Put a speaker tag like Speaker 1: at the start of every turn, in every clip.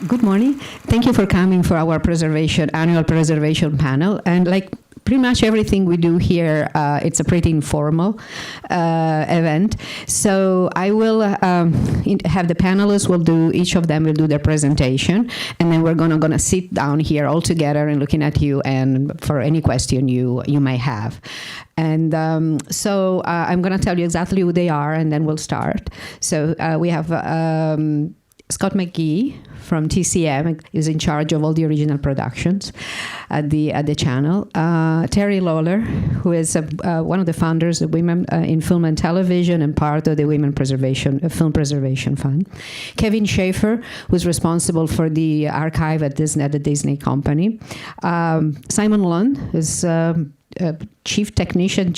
Speaker 1: Good morning. Thank you for coming for our annual preservation panel. And like pretty much everything we do here, it's a pretty informal event. So I will have the panelists each of them will do their presentation, and then we're gonna sit down here all together and looking at you and for any question you may have. And so I'm gonna tell you exactly who they are, and then we'll start. So we have Scott McGee from TCM is in charge of all the original productions at the channel. Terry Lawler, who is one of the founders of Women in Film and Television and part of the Film Preservation Fund. Kevin Schaeffer, who's responsible for the archive at the Disney company. Simon Lund is chief technician,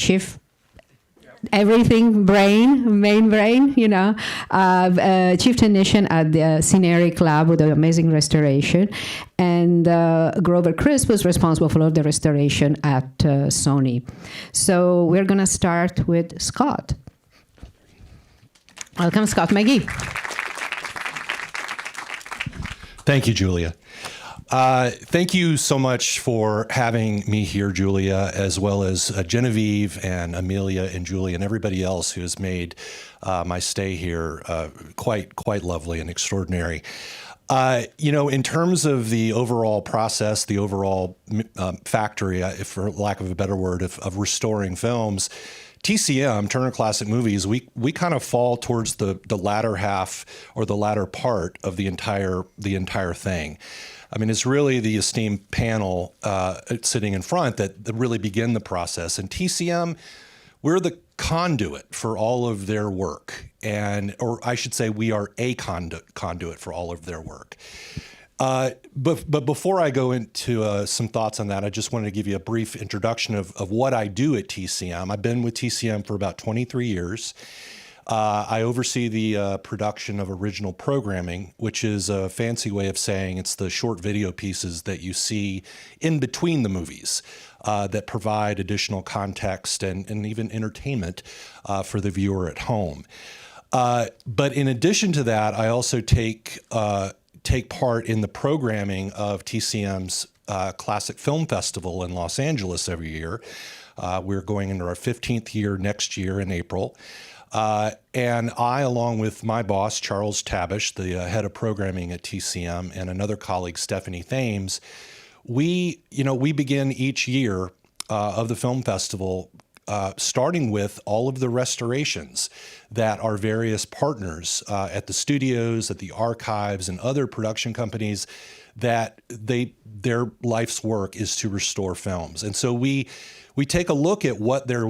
Speaker 1: everything main brain, chief technician at the Cineric lab with the amazing restoration. And Grover Crisp was responsible for all the restoration at Sony. So we're going to start with Scott. Welcome, Scott McGee.
Speaker 2: Thank you, Julia. Thank you so much for having me here, Julia, as well as Genevieve and Amelia and Julie and everybody else who has made my stay here quite lovely and extraordinary. In terms of the overall process, the overall factory, for lack of a better word, of restoring films, TCM, Turner Classic Movies, we kind of fall towards the latter half or the latter part of the entire thing. I mean, it's really the esteemed panel sitting in front that really begin the process. And TCM, we're the conduit for all of their work. Or I should say we are a conduit for all of their work. But before I go into some thoughts on that, I just wanted to give you a brief introduction of what I do at TCM. I've been with TCM for about 23 years. I oversee the production of original programming, which is a fancy way of saying it's the short video pieces that you see in between the movies that provide additional context and even entertainment for the viewer at home. But in addition to that, I also take part in the programming of TCM's Classic Film Festival in Los Angeles every year. We're going into our 15th year next year in April. And I, along with my boss, Charles Tabish, the head of programming at TCM, and another colleague, Stephanie Thames, we begin each year of the film festival starting with all of the restorations that our various partners at the studios, at the archives, and other production companies that their life's work is to restore films. And so we take a look at what they're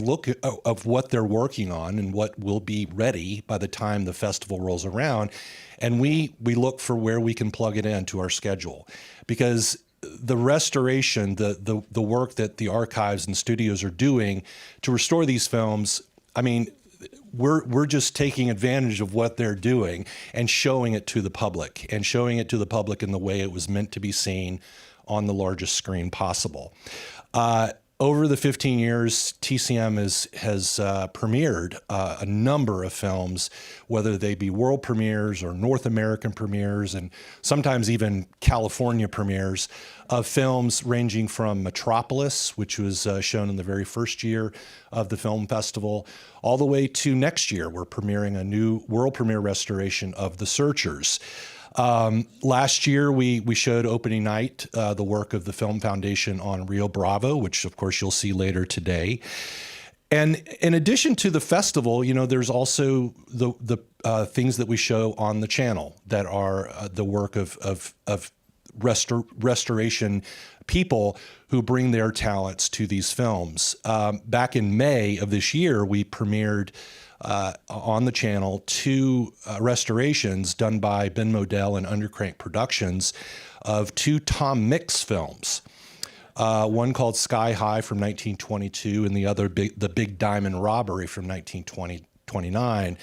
Speaker 2: working on and what will be ready by the time the festival rolls around, and we look for where we can plug it into our schedule, because the restoration, the work that the archives and studios are doing to restore these films, I mean, we're just taking advantage of what they're doing and showing it to the public in the way it was meant to be seen on the largest screen possible. Over the 15 years, TCM has premiered a number of films, whether they be world premieres or North American premieres, and sometimes even California premieres of films ranging from Metropolis, which was shown in the very first year of the film festival, all the way to next year. We're premiering a new world premiere restoration of The Searchers. Last year, we showed opening night the work of the Film Foundation on Rio Bravo, which of course you'll see later today. And in addition to the festival, there's also the things that we show on the channel that are the work of restoration people who bring their talents to these films. Back in May of this year, we premiered on the channel two restorations done by Ben Modell and Undercrank Productions of two Tom Mix films. One called Sky High from 1922 and the other The Big Diamond Robbery from 1929,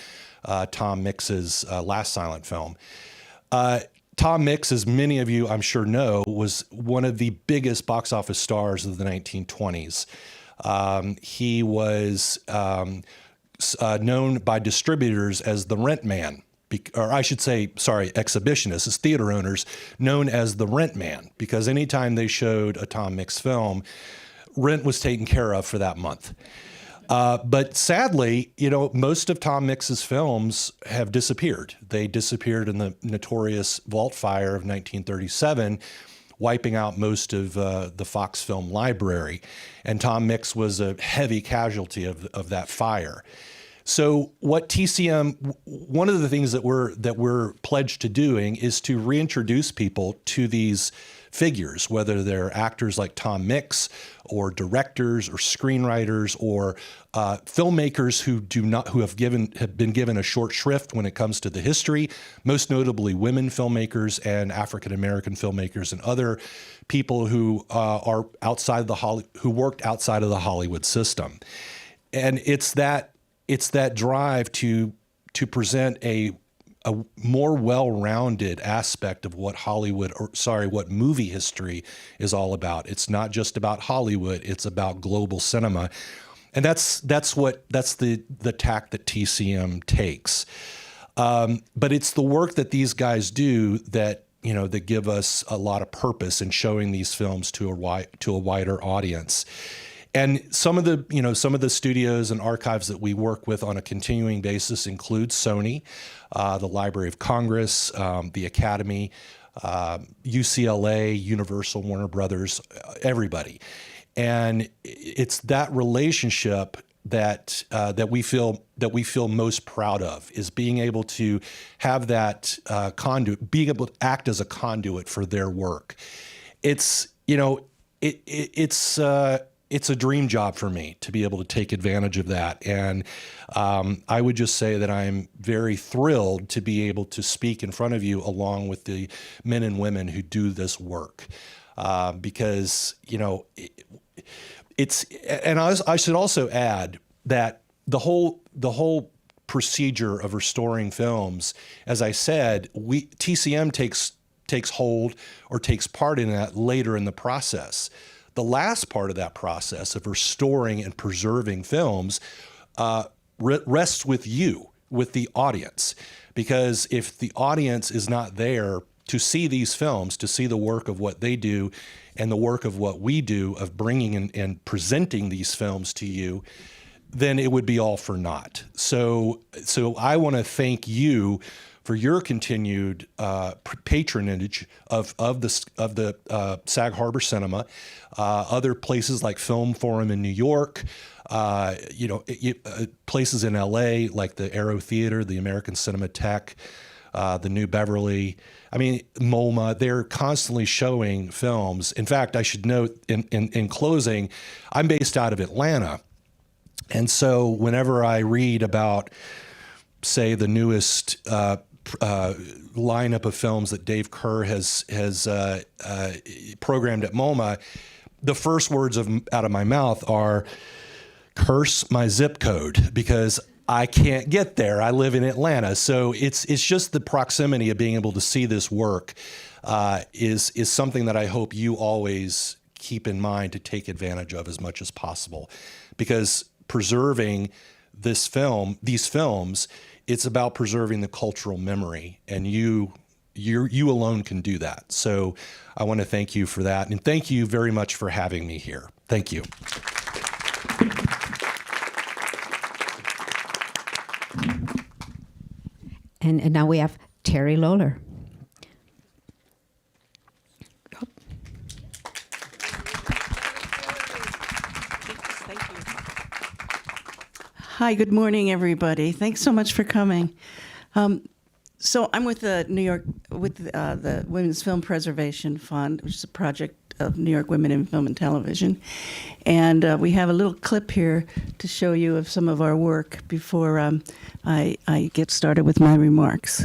Speaker 2: Tom Mix's last silent film. Tom Mix, as many of you I'm sure know, was one of the biggest box office stars of the 1920s. He was known by distributors as the Rent Man. or I should say, sorry, exhibitionists, as theater owners, known as the rent man, because anytime they showed a Tom Mix film, rent was taken care of for that month. But sadly, most of Tom Mix's films have disappeared. They disappeared in the notorious Walt fire of 1937, wiping out most of the Fox film library. And Tom Mix was a heavy casualty of that fire. So what TCM, one of the things that we're pledged to doing is to reintroduce people to these figures, whether they're actors like Tom Mix or directors or screenwriters or filmmakers who have been given a short shrift when it comes to the history, most notably women filmmakers and African American filmmakers and other people who are who worked outside of the Hollywood system. And it's that drive to present a more well-rounded aspect of what what movie history is all about. It's not just about Hollywood, it's about global cinema. And that's the tack that TCM takes. But it's the work that these guys do that give us a lot of purpose in showing these films to a wider audience. And some of the studios and archives that we work with on a continuing basis include Sony, the Library of Congress, the Academy, UCLA, Universal, Warner Brothers, everybody. And it's that relationship that we feel most proud of, is being able to have that conduit, being able to act as a conduit for their work. It's it's a dream job for me to be able to take advantage of that. And I would just say that I'm very thrilled to be able to speak in front of you along with the men and women who do this work. Because, I should also add that the whole procedure of restoring films, as I said, TCM takes hold or takes part in that later in the process. The last part of that process of restoring and preserving films rests with you, with the audience. Because if the audience is not there to see these films, to see the work of what they do and the work of what we do of bringing and presenting these films to you, then it would be all for naught. So I want to thank you for your continued patronage of the Sag Harbor Cinema, other places like Film Forum in New York, places in LA like the Aero Theater, the American Cinematheque, the New Beverly. I mean, MoMA. They're constantly showing films. In fact, I should note in closing, I'm based out of Atlanta, and so whenever I read about, say, the newest lineup of films that Dave Kerr has programmed at MoMA, the first words out of my mouth are, "Curse my zip code," because I can't get there. I live in Atlanta, so it's just the proximity of being able to see this work is something that I hope you always keep in mind to take advantage of as much as possible, because preserving these films. It's about preserving the cultural memory, and you alone can do that. So I want to thank you for that, and thank you very much for having me here. Thank you.
Speaker 1: And now we have Terry Lawler.
Speaker 3: Hi, good morning, everybody. Thanks so much for coming. So I'm with the the Women's Film Preservation Fund, which is a project of New York Women in Film and Television. And we have a little clip here to show you of some of our work before I get started with my remarks.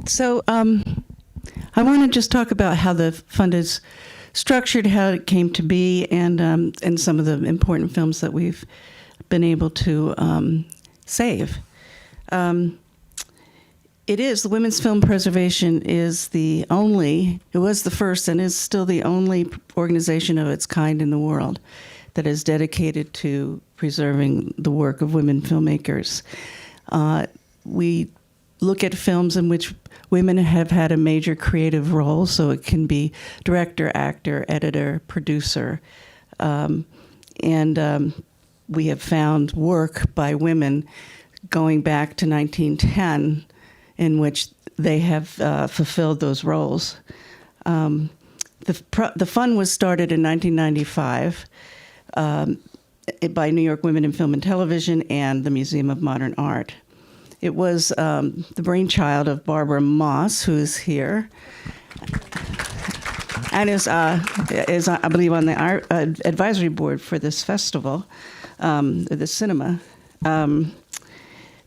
Speaker 3: So I want to just talk about how the fund is structured, how it came to be, and some of the important films that we've been able to save. The Women's Film Preservation is it was the first and is still the only organization of its kind in the world that is dedicated to preserving the work of women filmmakers. We look at films in which women have had a major creative role, so it can be director, actor, editor, producer. We have found work by women going back to 1910 in which they have fulfilled those roles. The fund was started in 1995 by New York Women in Film and Television and the Museum of Modern Art. It was the brainchild of Barbara Moss, who is here, and is I believe, on the advisory board for this festival, the cinema.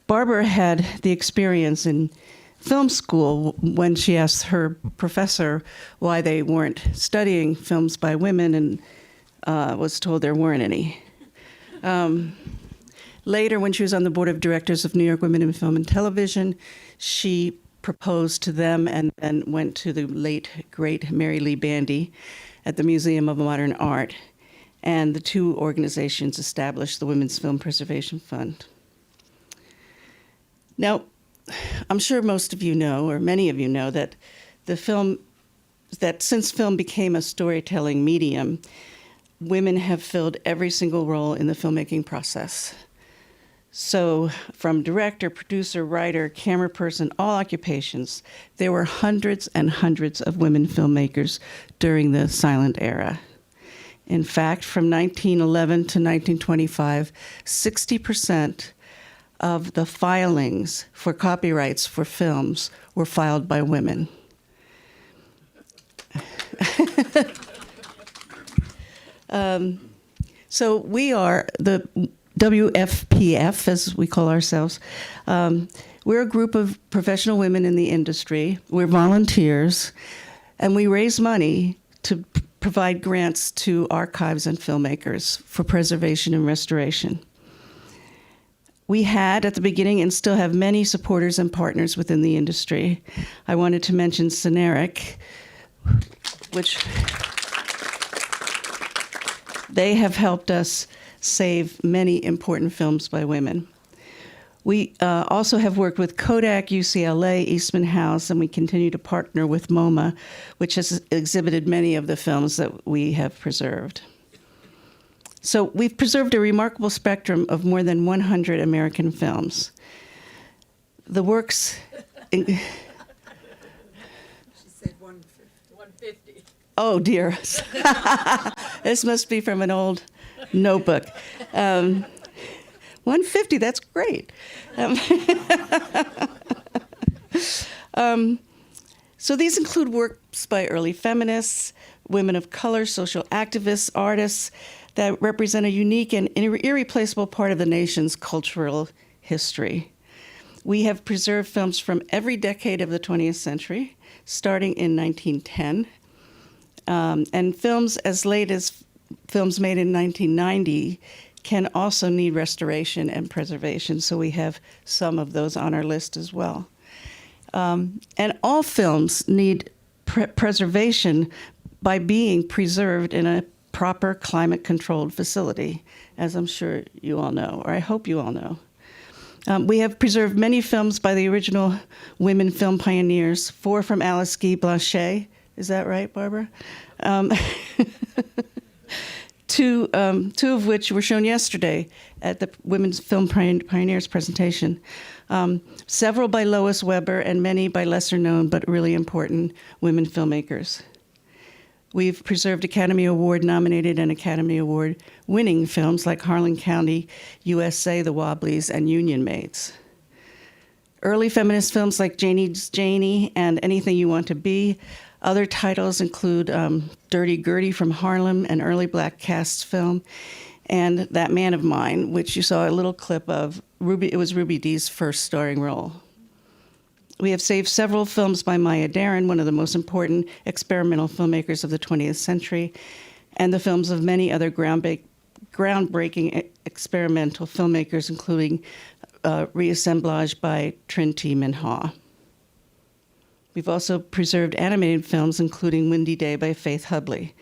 Speaker 3: Barbara had the experience in film school when she asked her professor why they weren't studying films by women, and was told there weren't any. Later, when she was on the board of directors of New York Women in Film and Television, she proposed to them and then went to the late, great Mary Lee Bandy at the Museum of Modern Art. And the two organizations established the Women's Film Preservation Fund. Now, I'm sure most of you know, or many of you know, that since film became a storytelling medium, women have filled every single role in the filmmaking process. So from director, producer, writer, camera person, all occupations, there were hundreds and hundreds of women filmmakers during the silent era. In fact, from 1911 to 1925, 60% of the filings for copyrights for films were filed by women. So we are the WFPF, as we call ourselves. We're a group of professional women in the industry. We're volunteers, and we raise money to provide grants to archives and filmmakers for preservation and restoration. We had, at the beginning, and still have many supporters and partners within the industry. I wanted to mention Cineric, which they have helped us save many important films by women. We also have worked with Kodak, UCLA, Eastman House, and we continue to partner with MoMA, which has exhibited many of the films that we have preserved. So we've preserved a remarkable spectrum of more than 100 American films. The works...
Speaker 4: She said 150.
Speaker 3: Oh, dear. This must be from an old notebook. 150, that's great. So these include works by early feminists, women of color, social activists, artists that represent a unique and irreplaceable part of the nation's cultural history. We have preserved films from every decade of the 20th century, starting in 1910, and films as late as films made in 1990 can also need restoration and preservation, so we have some of those on our list as well. And all films need preservation by being preserved in a proper climate-controlled facility, as I'm sure you all know, or I hope you all know. We have preserved many films by the original women film pioneers, 4 from Alice Guy Blanchet. Is that right, Barbara? Two of which were shown yesterday at the Women's Film Pioneers presentation. Several by Lois Weber and many by lesser-known but really important women filmmakers. We've preserved Academy Award-nominated and Academy Award-winning films like Harlan County, USA, The Wobblies, and Union Maids. Early feminist films like Janie's Janie and Anything You Want to Be. Other titles include Dirty Gertie from Harlem, an early black cast film, and That Man of Mine, which you saw a little clip of. It was Ruby Dee's first starring role. We have saved several films by Maya Deren, one of the most important experimental filmmakers of the 20th century, and the films of many other groundbreaking experimental filmmakers, including Reassemblage by Trinh T. Minh Ha. We've also preserved animated films, including Windy Day by Faith Hubley.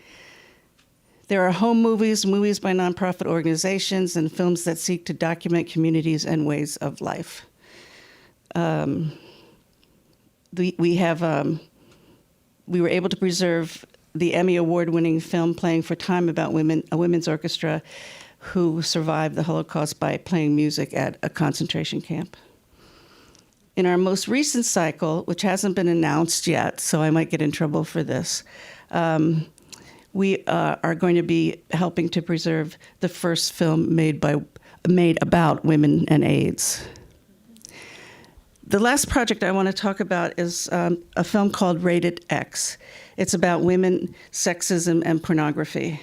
Speaker 3: There are home movies, movies by nonprofit organizations, and films that seek to document communities and ways of life. We were able to preserve the Emmy Award-winning film Playing for Time about women, a women's orchestra who survived the Holocaust by playing music at a concentration camp. In our most recent cycle, which hasn't been announced yet, so I might get in trouble for this, we are going to be helping to preserve the first film made about women and AIDS. The last project I want to talk about is a film called Rated X. It's about women, sexism, and pornography.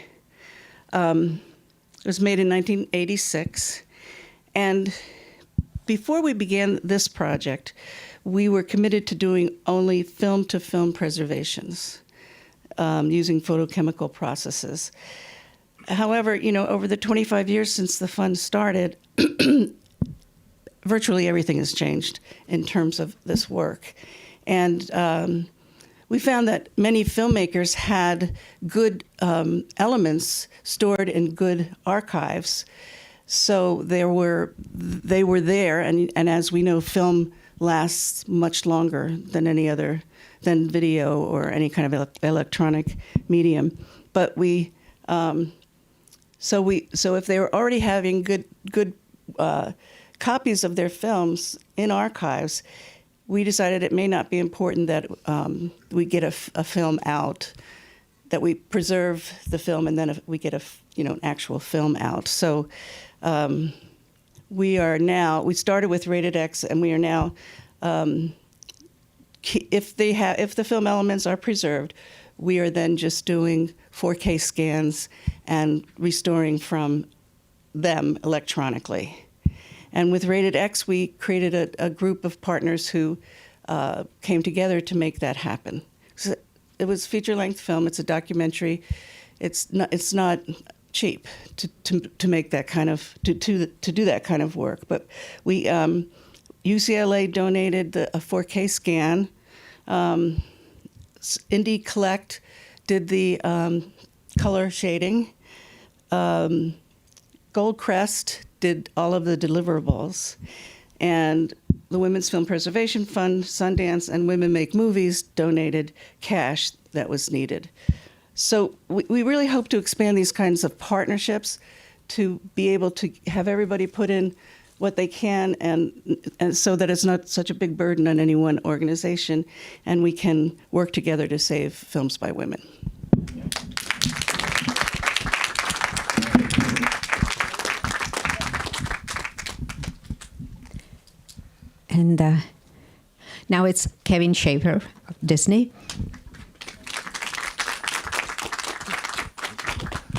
Speaker 3: It was made in 1986, and before we began this project, we were committed to doing only film-to-film preservations using photochemical processes. However, over the 25 years since the fund started, virtually everything has changed in terms of this work. And we found that many filmmakers had good elements stored in good archives. So they were there, and as we know, film lasts much longer than than video or any kind of electronic medium. But so if they were already having good copies of their films in archives, we decided it may not be important that we get a film out, that we preserve the film, and then we get an actual film out. So we started with Rated X, and we are now, if the film elements are preserved, we are then just doing 4K scans and restoring from them electronically. And with Rated X, we created a group of partners who came together to make that happen. So it was feature-length film. It's a documentary. It's not cheap to make that kind of to do that kind of work. But we UCLA donated a 4K scan. Indie Collect did the color shading. Goldcrest did all of the deliverables, and the Women's Film Preservation Fund, Sundance, and Women Make Movies donated cash that was needed. So we really hope to expand these kinds of partnerships to be able to have everybody put in what they can, and so that it's not such a big burden on any one organization, and we can work together to save films by women.
Speaker 1: And now it's Kevin Schaeffer of Disney.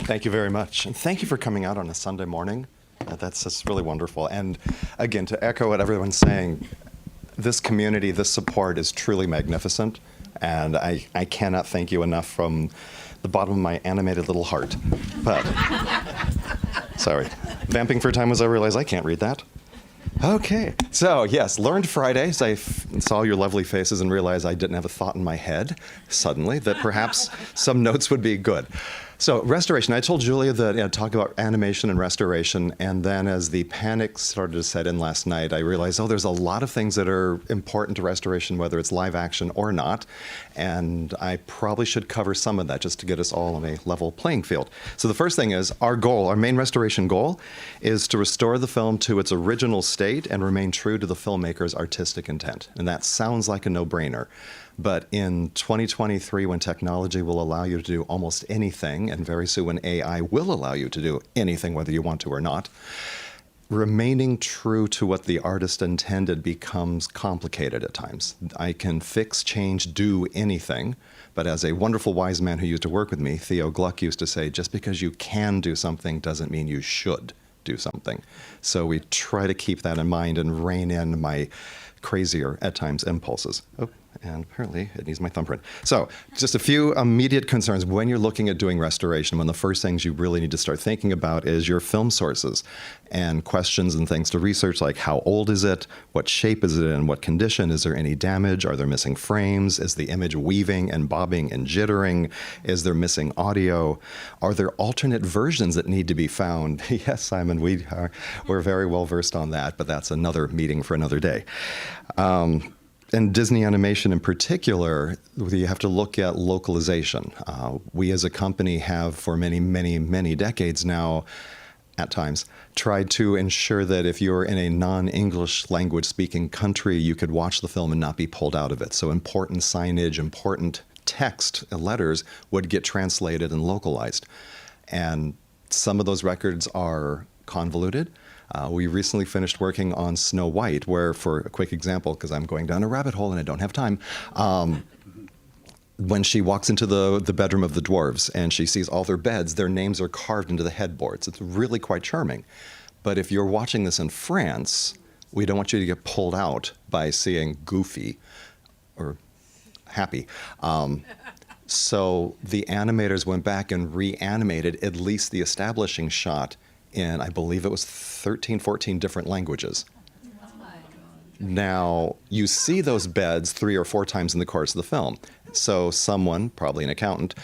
Speaker 5: Thank you very much. And thank you for coming out on a Sunday morning. That's really wonderful. And again, to echo what everyone's saying, this community, this support is truly magnificent. And I cannot thank you enough from the bottom of my animated little heart. But, sorry. Vamping for time as I realize I can't read that. Okay, so yes, Learned Fridays. I saw your lovely faces and realized I didn't have a thought in my head suddenly that perhaps some notes would be good. So restoration, I told Julia that talk about animation and restoration, and then as the panic started to set in last night, I realized, there's a lot of things that are important to restoration, whether it's live action or not, and I probably should cover some of that just to get us all on a level playing field. So the first thing is our goal, our main restoration goal, is to restore the film to its original state and remain true to the filmmaker's artistic intent, and that sounds like a no-brainer. But in 2023, when technology will allow you to do almost anything, and very soon when AI will allow you to do anything, whether you want to or not, remaining true to what the artist intended becomes complicated at times. I can fix, change, do anything, but as a wonderful wise man who used to work with me, Theo Gluck, used to say, just because you can do something doesn't mean you should do something. So we try to keep that in mind and rein in my crazier at times impulses. Oh, and apparently it needs my thumbprint. So just a few immediate concerns when you're looking at doing restoration. One of the first things you really need to start thinking about is your film sources and questions and things to research, like how old is it? What shape is it in? What condition? Is there any damage? Are there missing frames? Is the image weaving and bobbing and jittering? Is there missing audio? Are there alternate versions that need to be found? Yes, Simon, we're very well versed on that, but that's another meeting for another day. And Disney animation in particular, you have to look at localization. We as a company have for many, many, many decades now, at times, tried to ensure that if you're in a non-English language speaking country, you could watch the film and not be pulled out of it. So important signage, important text, letters would get translated and localized. And some of those records are convoluted. We recently finished working on Snow White, where, for a quick example, because I'm going down a rabbit hole and I don't have time, when she walks into the bedroom of the dwarves and she sees all their beds, their names are carved into the headboards. It's really quite charming. But if you're watching this in France, we don't want you to get pulled out by seeing Goofy or Happy. So the animators went back and reanimated at least the establishing shot in, I believe it was 13, 14 different languages. Now, you see those beds 3 or 4 times in the course of the film. So someone, probably an accountant,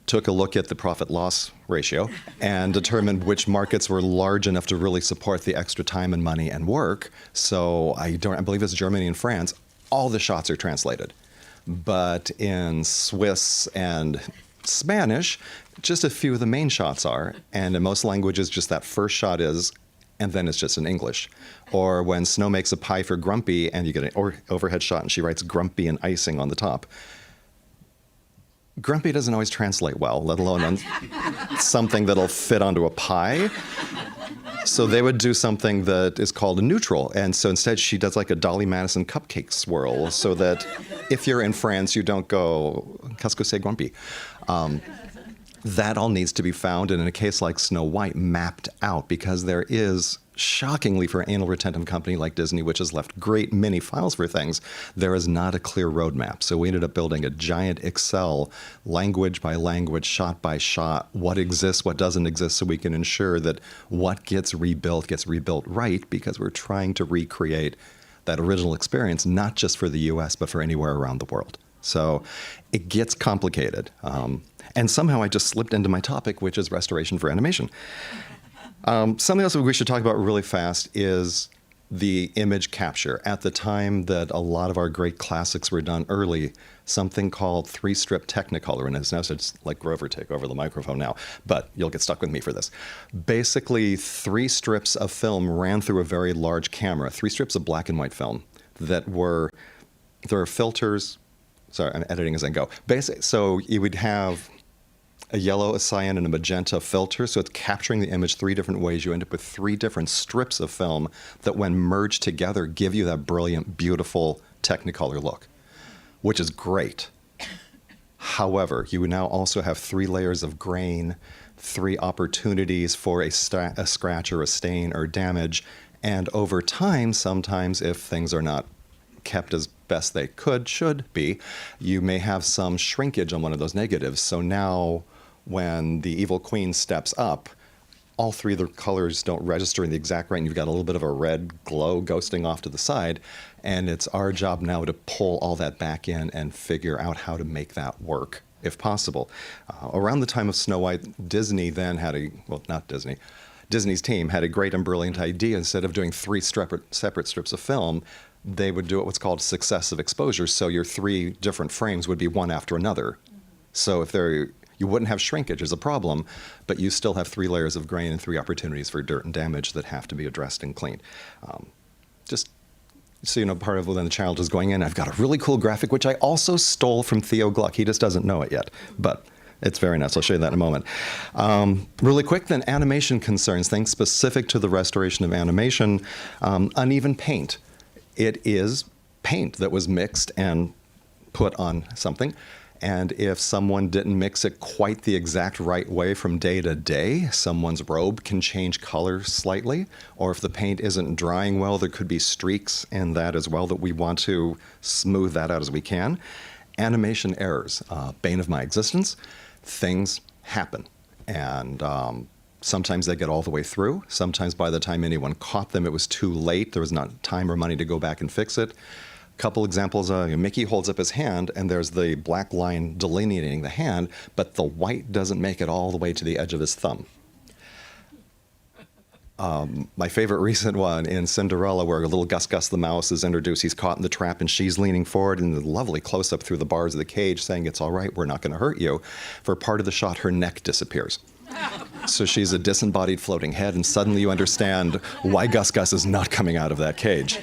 Speaker 5: took a look at the profit-loss ratio and determined which markets were large enough to really support the extra time and money and work. So I believe it's Germany and France, all the shots are translated. But in Swiss and Spanish, just a few of the main shots are, and in most languages, just that first shot is, and then it's just in English. Or when Snow makes a pie for Grumpy, and you get an overhead shot, and she writes Grumpy and icing on the top. Grumpy doesn't always translate well, let alone on something that'll fit onto a pie. So they would do something that is called a neutral. And so instead she does like a Dolly Madison cupcake swirl so that if you're in France, you don't go, qu'est-ce que c'est Grumpy? That all needs to be found, and in a case like Snow White, mapped out, because there is, shockingly for an anal retentive company like Disney, which has left great many files for things, there is not a clear roadmap. So we ended up building a giant Excel, language by language, shot by shot, what exists, what doesn't exist, so we can ensure that what gets rebuilt right, because we're trying to recreate that original experience, not just for the US, but for anywhere around the world. So it gets complicated. And somehow I just slipped into my topic, which is restoration for animation. Something else that we should talk about really fast is the image capture. At the time that a lot of our great classics were done early, something called 3-strip Technicolor, and it's now it's like Grover, take over the microphone now, but you'll get stuck with me for this. Basically, 3 strips of film ran through a very large camera, 3 strips of black and white film that were, there are filters, sorry, I'm editing as I go. So you would have a yellow, a cyan, and a magenta filter. So it's capturing the image 3 different ways. You end up with 3 different strips of film that when merged together give you that brilliant, beautiful Technicolor look, which is great. However, you now also have 3 layers of grain, 3 opportunities for a scratch or a stain or damage. And over time, sometimes if things are not kept as best they should be, you may have some shrinkage on one of those negatives. So now when the evil queen steps up, all 3 of the colors don't register in the exact right, and you've got a little bit of a red glow ghosting off to the side, and it's our job now to pull all that back in and figure out how to make that work, if possible. Around the time of Snow White, Disney then had Disney's team had a great and brilliant idea. Instead of doing 3 separate strips of film, they would do what's called successive exposures. So your 3 different frames would be one after another. So if you wouldn't have shrinkage as a problem, but you still have 3 layers of grain and 3 opportunities for dirt and damage that have to be addressed and cleaned. Just so you know, part of when the child is going in, I've got a really cool graphic, which I also stole from Theo Gluck. He just doesn't know it yet, but it's very nice. I'll show you that in a moment. Really quick, then, animation concerns, things specific to the restoration of animation. Uneven paint. It is paint that was mixed and put on something. And if someone didn't mix it quite the exact right way from day to day, someone's robe can change color slightly. Or if the paint isn't drying well, there could be streaks in that as well that we want to smooth that out as we can. Animation errors, bane of my existence. Things happen. And sometimes they get all the way through. Sometimes by the time anyone caught them, it was too late. There was not time or money to go back and fix it. Couple examples, Mickey holds up his hand and there's the black line delineating the hand, but the white doesn't make it all the way to the edge of his thumb. My favorite recent one in Cinderella, where little Gus Gus the mouse is introduced. He's caught in the trap and she's leaning forward in the lovely close-up through the bars of the cage saying, "It's all right, we're not going to hurt you." For part of the shot, her neck disappears. So she's a disembodied floating head, and suddenly you understand why Gus Gus is not coming out of that cage.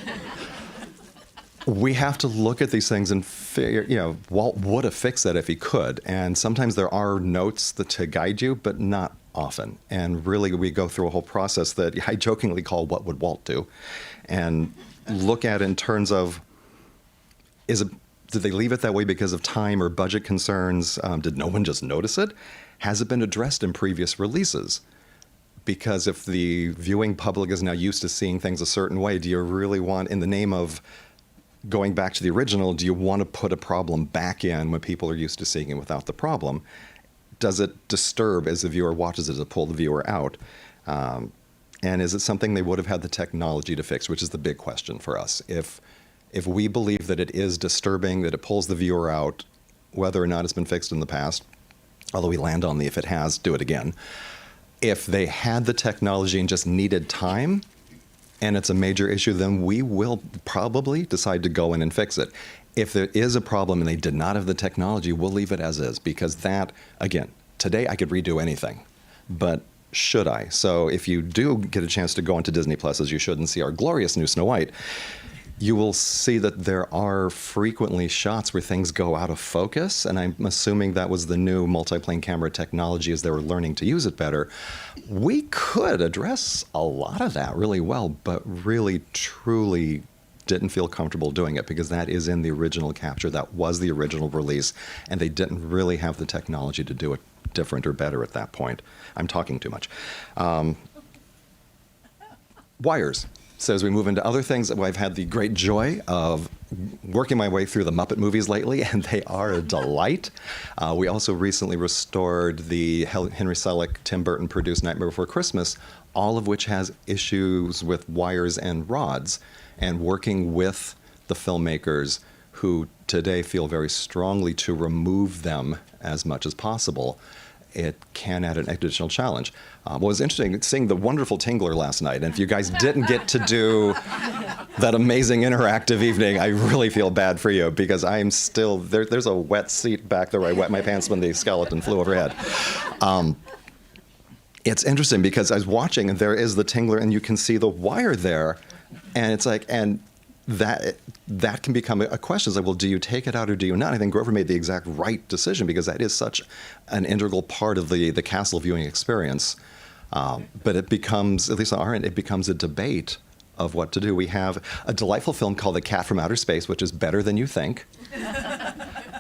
Speaker 5: We have to look at these things and figure, Walt would have fixed that if he could. And sometimes there are notes to guide you, but not often. And really, we go through a whole process that I jokingly call "What Would Walt Do?" and look at it in terms of, did they leave it that way because of time or budget concerns? Did no one just notice it? Has it been addressed in previous releases? Because if the viewing public is now used to seeing things a certain way, do you really want, in the name of going back to the original, do you want to put a problem back in when people are used to seeing it without the problem? Does it disturb as the viewer watches it to pull the viewer out? And is it something they would have had the technology to fix, which is the big question for us. If we believe that it is disturbing, that it pulls the viewer out, whether or not it's been fixed in the past, although we land on the if it has, do it again. If they had the technology and just needed time, and it's a major issue, then we will probably decide to go in and fix it. If there is a problem and they did not have the technology, we'll leave it as is, because that, again, today I could redo anything, but should I? So if you do get a chance to go into Disney Plus, as you should, and see our glorious new Snow White, you will see that there are frequently shots where things go out of focus, and I'm assuming that was the new multiplane camera technology as they were learning to use it better. We could address a lot of that really well, but really, truly didn't feel comfortable doing it because that is in the original capture. That was the original release, and they didn't really have the technology to do it different or better at that point. I'm talking too much. Wires. So as we move into other things, I've had the great joy of working my way through the Muppet movies lately, and they are a delight. We also recently restored the Henry Selick, Tim Burton produced Nightmare Before Christmas, all of which has issues with wires and rods, and working with the filmmakers who today feel very strongly to remove them as much as possible. It can add an additional challenge. What was interesting, seeing the wonderful Tingler last night, and if you guys didn't get to do that amazing interactive evening, I really feel bad for you, because I'm still, there's a wet seat back there where I wet my pants when the skeleton flew overhead. It's interesting because I was watching, and there is the Tingler, and you can see the wire there, and it's like, and that can become a question. It's like, well, do you take it out or do you not? I think Grover made the exact right decision because that is such an integral part of the castle viewing experience. But it becomes, at least on our end, it becomes a debate of what to do. We have a delightful film called The Cat from Outer Space, which is better than you think,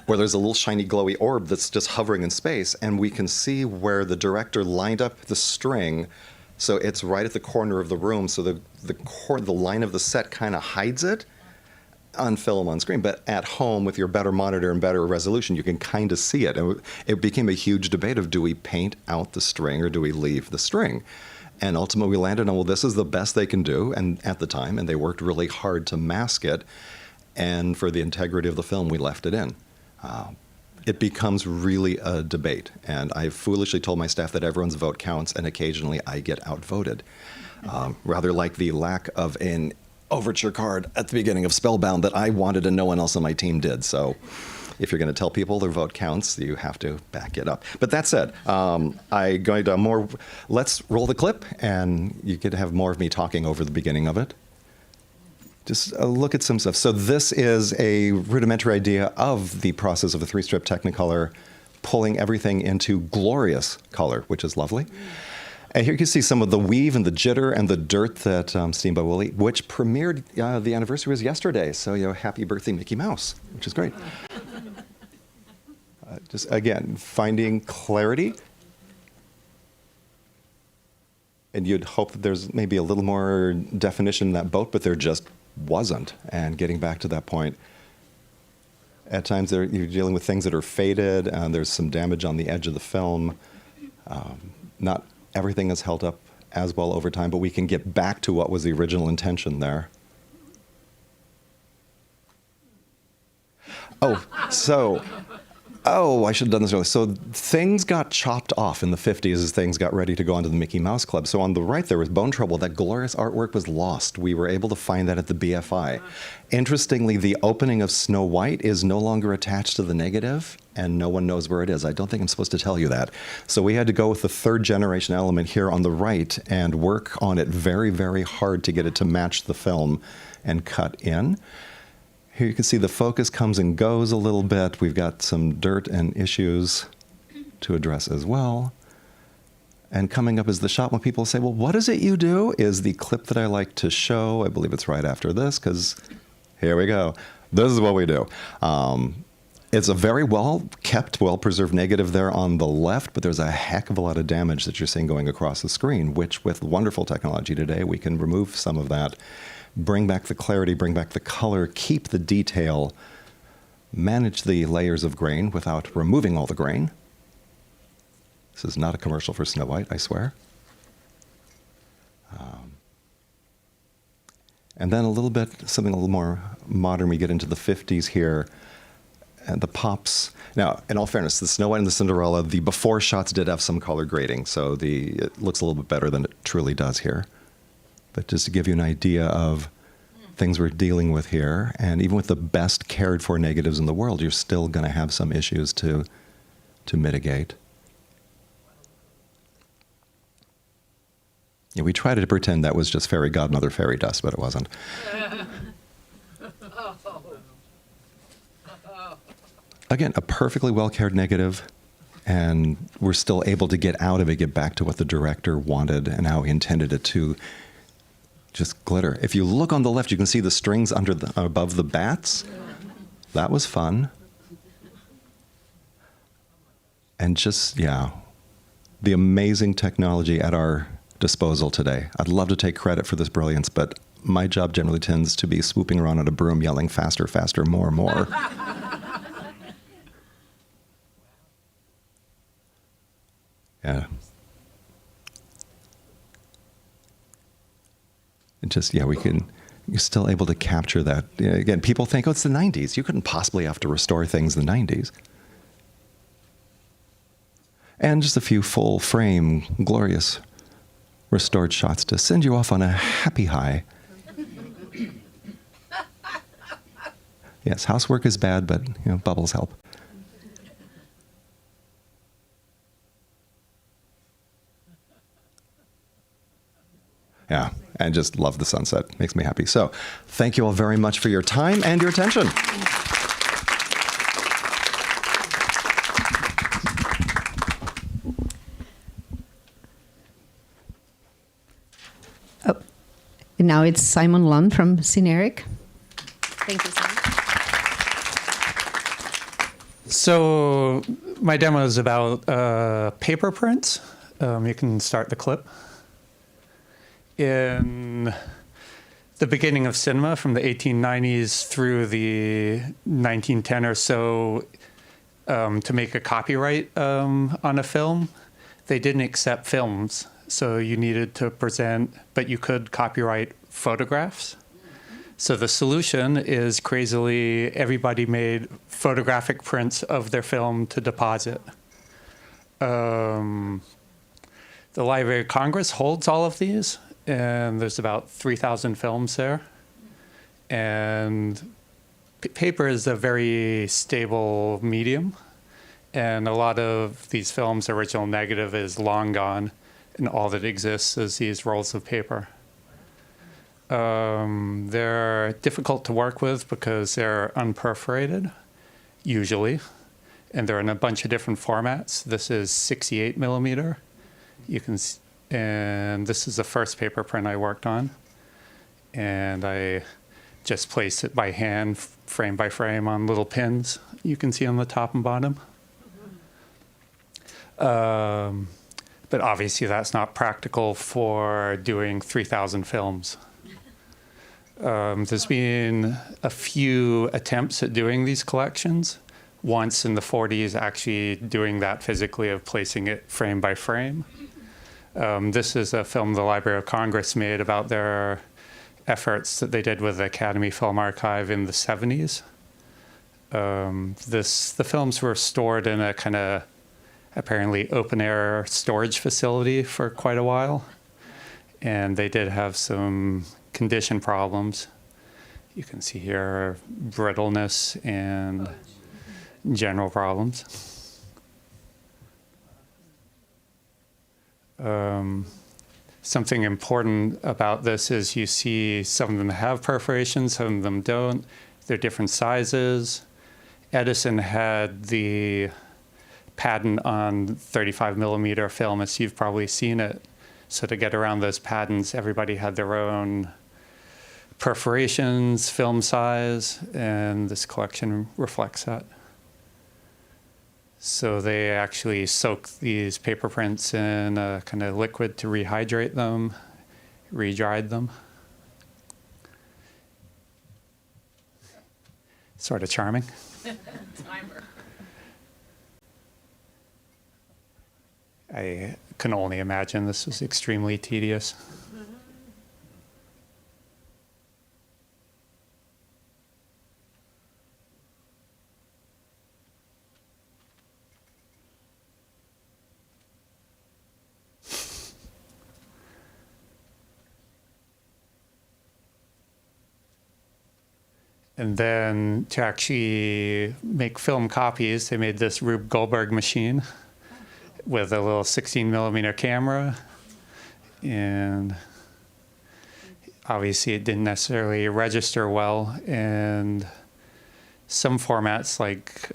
Speaker 5: where there's a little shiny glowy orb that's just hovering in space, and we can see where the director lined up the string. So it's right at the corner of the room, so the line of the set kind of hides it on film on screen. But at home, with your better monitor and better resolution, you can kind of see it. And it became a huge debate of, do we paint out the string or do we leave the string? And ultimately, we landed on, well, this is the best they can do, and at the time, and they worked really hard to mask it. And for the integrity of the film, we left it in. It becomes really a debate. And I foolishly told my staff that everyone's vote counts, and occasionally I get outvoted. Rather like the lack of an overture card at the beginning of Spellbound that I wanted and no one else on my team did. So if you're going to tell people their vote counts, you have to back it up. But that said, let's roll the clip, and you could have more of me talking over the beginning of it. Just look at some stuff. So this is a rudimentary idea of the process of a 3-strip Technicolor pulling everything into glorious color, which is lovely. And here you can see some of the weave and the jitter and the dirt that Steamboat Willie, which premiered, the anniversary was yesterday. So, happy birthday, Mickey Mouse, which is great. Just, again, finding clarity. And you'd hope that there's maybe a little more definition in that boat, but there just wasn't. And getting back to that point, at times you're dealing with things that are faded, and there's some damage on the edge of the film. Not everything is held up as well over time, but we can get back to what was the original intention there. I should have done this earlier. So things got chopped off in the 50s as things got ready to go onto the Mickey Mouse Club. So on the right there was Bone Trouble. That glorious artwork was lost. We were able to find that at the BFI. Interestingly, the opening of Snow White is no longer attached to the negative, and no one knows where it is. I don't think I'm supposed to tell you that. So we had to go with the third generation element here on the right and work on it very, very hard to get it to match the film and cut in. Here you can see the focus comes and goes a little bit. We've got some dirt and issues to address as well. And coming up is the shot when people say, well, what is it you do? Is the clip that I like to show. I believe it's right after this, because here we go. This is what we do. It's a very well-kept, well-preserved negative there on the left, but there's a heck of a lot of damage that you're seeing going across the screen, which with wonderful technology today, we can remove some of that. Bring back the clarity, bring back the color, keep the detail, manage the layers of grain without removing all the grain. This is not a commercial for Snow White, I swear. And then a little bit, something a little more modern, we get into the 50s here, and the pops. Now, in all fairness, the Snow White and the Cinderella, the before shots did have some color grading, so it looks a little bit better than it truly does here. But just to give you an idea of things we're dealing with here, and even with the best cared for negatives in the world, you're still going to have some issues to mitigate. Yeah, we tried to pretend that was just fairy godmother fairy dust, but it wasn't. Again, a perfectly well-cared negative, and we're still able to get out of it, get back to what the director wanted and how he intended it to just glitter. If you look on the left, you can see the strings above the bats. That was fun. And just, yeah, the amazing technology at our disposal today. I'd love to take credit for this brilliance, but my job generally tends to be swooping around on a broom yelling faster, faster, more, more. Yeah. And just, yeah, you're still able to capture that. You know, again, people think, oh, it's the 90s. You couldn't possibly have to restore things in the 90s. And just a few full frame, glorious restored shots to send you off on a happy high. Yes, housework is bad, but bubbles help. Yeah, and just love the sunset. Makes me happy. So thank you all very much for your time and your attention.
Speaker 1: Oh, now it's Simon Lund from Cineric.
Speaker 6: Thank you, Simon.
Speaker 7: So my demo is about paper prints. You can start the clip. In the beginning of cinema, from the 1890s through the 1910 or so, to make a copyright on a film, they didn't accept films. So you needed to present, but you could copyright photographs. So the solution is, crazily, everybody made photographic prints of their film to deposit. The Library of Congress holds all of these, and there's about 3,000 films there. And paper is a very stable medium, and a lot of these films' original negative is long gone, and all that exists is these rolls of paper. They're difficult to work with because they're unperforated, usually, and they're in a bunch of different formats. This is 68 millimeter. You can, and this is the first paper print I worked on, and I just placed it by hand, frame by frame, on little pins you can see on the top and bottom. But obviously that's not practical for doing 3,000 films. There's been a few attempts at doing these collections. Once in the 40s, actually doing that physically, of placing it frame by frame. This is a film the Library of Congress made about their efforts that they did with the Academy Film Archive in the 70s. The films were stored in a kind of apparently open-air storage facility for quite a while. And they did have some condition problems. You can see here brittleness and general problems. Something important about this is you see some of them have perforations, some of them don't. They're different sizes. Edison had the patent on 35 millimeter film, as you've probably seen it. So to get around those patents, everybody had their own perforations, film size, and this collection reflects that. So they actually soak these paper prints in a kind of liquid to rehydrate them, re-dried them. Sort of charming.
Speaker 4: Timer.
Speaker 7: I can only imagine this was extremely tedious. And then to actually make film copies, they made this Rube Goldberg machine with a little 16 millimeter camera. And obviously it didn't necessarily register well. And some formats like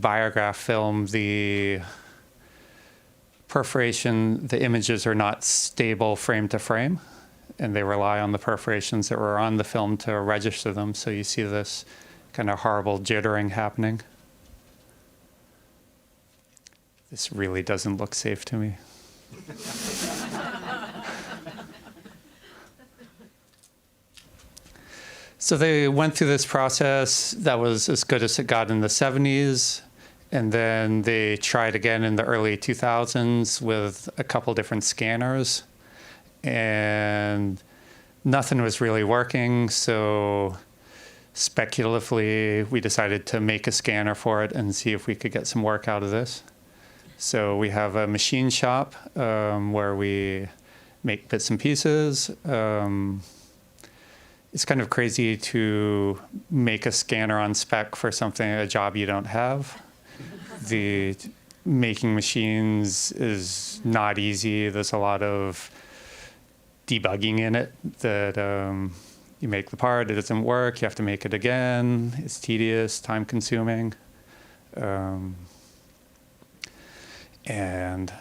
Speaker 7: biograph film, the perforation, the images are not stable frame to frame. And they rely on the perforations that were on the film to register them. So you see this kind of horrible jittering happening. This really doesn't look safe to me. So they went through this process that was as good as it got in the 70s. And then they tried again in the early 2000s with a couple different scanners. And nothing was really working, so speculatively we decided to make a scanner for it and see if we could get some work out of this. So we have a machine shop where we make bits and pieces. It's kind of crazy to make a scanner on spec for something, a job you don't have. The making machines is not easy. There's a lot of debugging in it, that you make the part, it doesn't work, you have to make it again, it's tedious, time consuming. And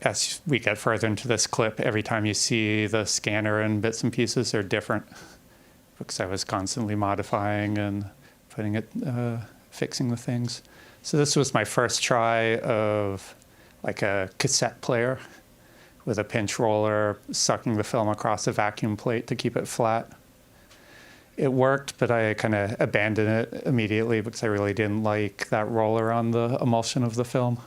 Speaker 7: as we get further into this clip, every time you see the scanner and bits and pieces are different, because I was constantly modifying and putting it, fixing the things. So this was my first try of like a cassette player with a pinch roller, sucking the film across a vacuum plate to keep it flat. It worked, but I kind of abandoned it immediately because I really didn't like that roller on the emulsion of the film.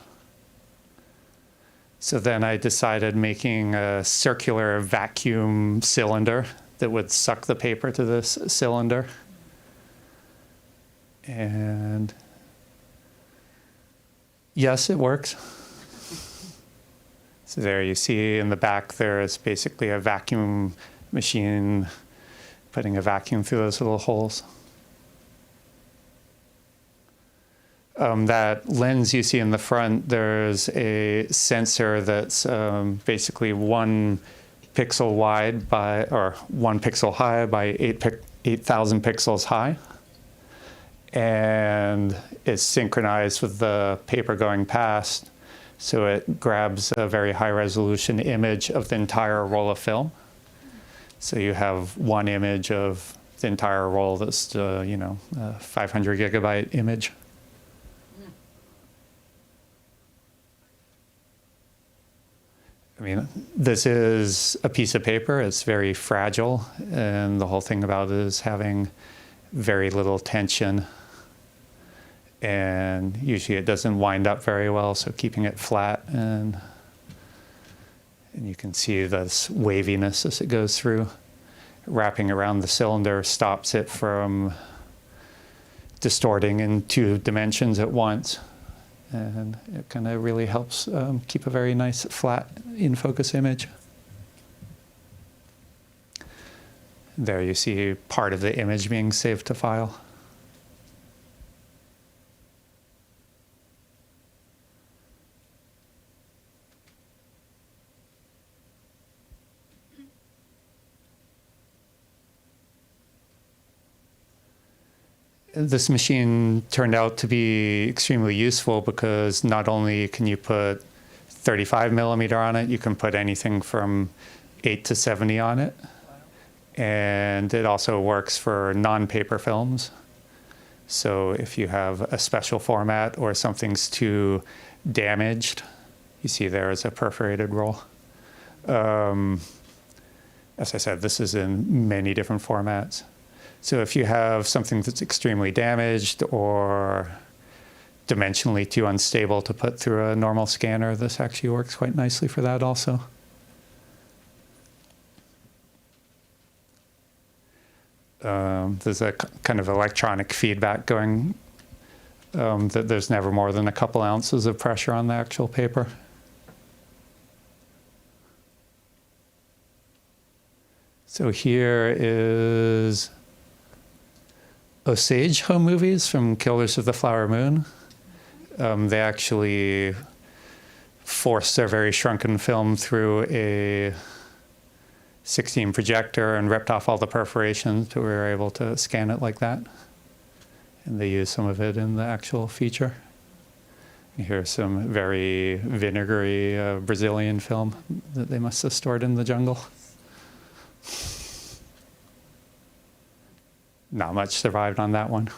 Speaker 7: So then I decided making a circular vacuum cylinder that would suck the paper to this cylinder. And yes, it works. So there you see in the back there is basically a vacuum machine putting a vacuum through those little holes. That lens you see in the front, there's a sensor that's basically 1 pixel wide by, or 1 pixel high by 8,000 pixels high. And it's synchronized with the paper going past. So it grabs a very high resolution image of the entire roll of film. So you have one image of the entire roll that's, a 500 gigabyte image. I mean, this is a piece of paper. It's very fragile, and the whole thing about it is having very little tension. And usually it doesn't wind up very well, so keeping it flat, and you can see this waviness as it goes through. Wrapping around the cylinder stops it from distorting in 2 dimensions at once. And it kind of really helps keep a very nice flat in-focus image. There you see part of the image being saved to file. This machine turned out to be extremely useful because not only can you put 35 millimeter on it, you can put anything from 8 to 70 on it. And it also works for non-paper films. So if you have a special format or something's too damaged, you see there is a perforated roll. As I said, this is in many different formats. So if you have something that's extremely damaged or dimensionally too unstable to put through a normal scanner, this actually works quite nicely for that also. There's a kind of electronic feedback going, that there's never more than a couple ounces of pressure on the actual paper. So here is Osage home movies from Killers of the Flower Moon. They actually forced their very shrunken film through a 16 projector and ripped off all the perforations, so we were able to scan it like that. And they used some of it in the actual feature. Here's some very vinegary Brazilian film that they must have stored in the jungle. Not much survived on that one.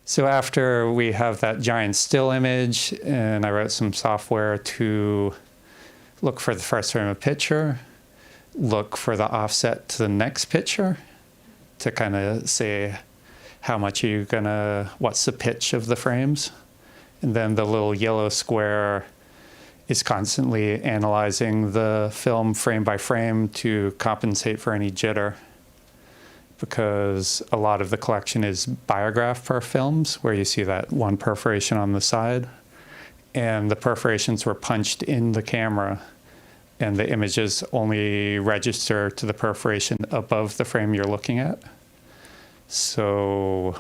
Speaker 7: So after we have that giant still image, and I wrote some software to look for the first frame of picture, look for the offset to the next picture, to kind of say how much are you gonna, what's the pitch of the frames? And then the little yellow square is constantly analyzing the film frame by frame to compensate for any jitter, because a lot of the collection is biograph per films, where you see that one perforation on the side, and the perforations were punched in the camera, and the images only register to the perforation above the frame you're looking at. So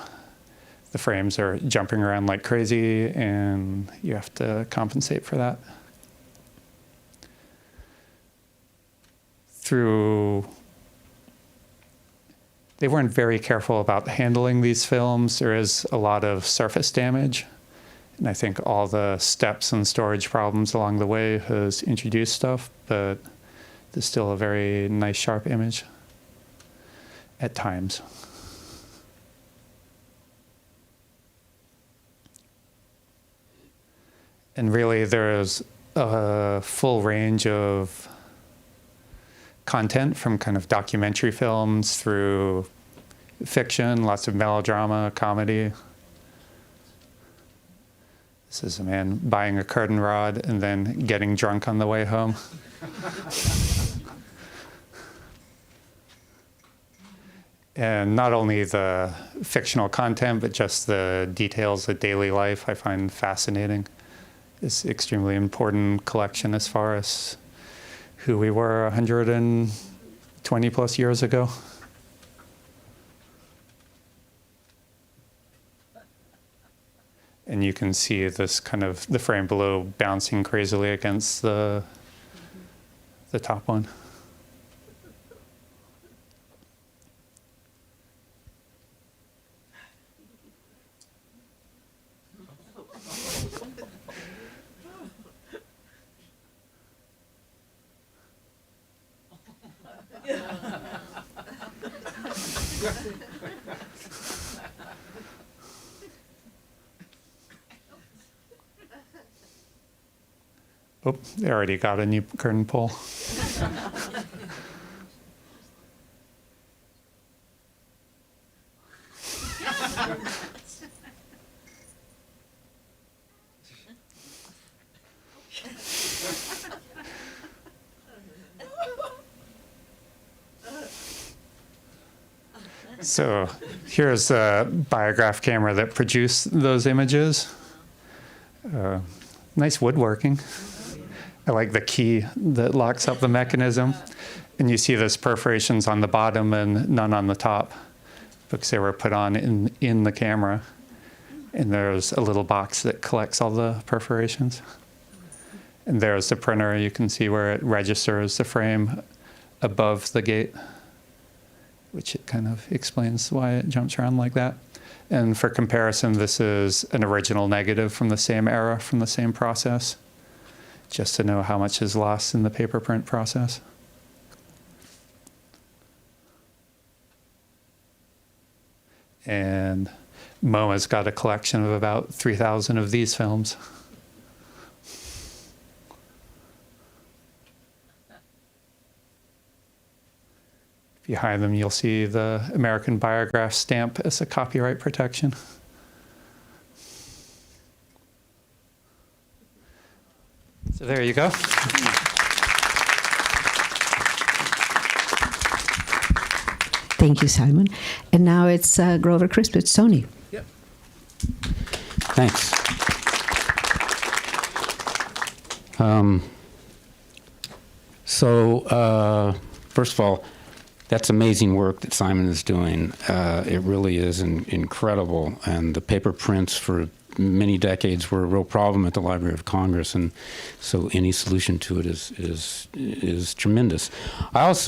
Speaker 7: the frames are jumping around like crazy, and you have to compensate for that. They weren't very careful about handling these films. There is a lot of surface damage. And I think all the steps and storage problems along the way has introduced stuff, but there's still a very nice, sharp image at times. And really, there's a full range of content, from kind of documentary films through fiction, lots of melodrama, comedy. This is a man buying a curtain rod and then getting drunk on the way home. And not only the fictional content, but just the details of daily life I find fascinating. It's an extremely important collection as far as who we were 120 plus years ago. And you can see this kind of, the frame below bouncing crazily against the top one. Oh, they already got a new curtain pole. So here's a biograph camera that produced those images. Nice woodworking. I like the key that locks up the mechanism. And you see those perforations on the bottom and none on the top because they were put on in the camera. And there's a little box that collects all the perforations. And there's the printer. You can see where it registers the frame above the gate, which it kind of explains why it jumps around like that. And for comparison, this is an original negative from the same era, from the same process, just to know how much is lost in the paper print process. And MoMA's got a collection of about 3,000 of these films. Behind them, you'll see the American Biograph stamp as a copyright protection. So there you go.
Speaker 1: Thank you, Simon. And now it's Grover Crisp at Sony.
Speaker 6: Yep. Thanks. First of all, that's amazing work that Simon is doing. It really is incredible. And the paper prints for many decades were a real problem at the Library of Congress, and so any solution to it is tremendous. When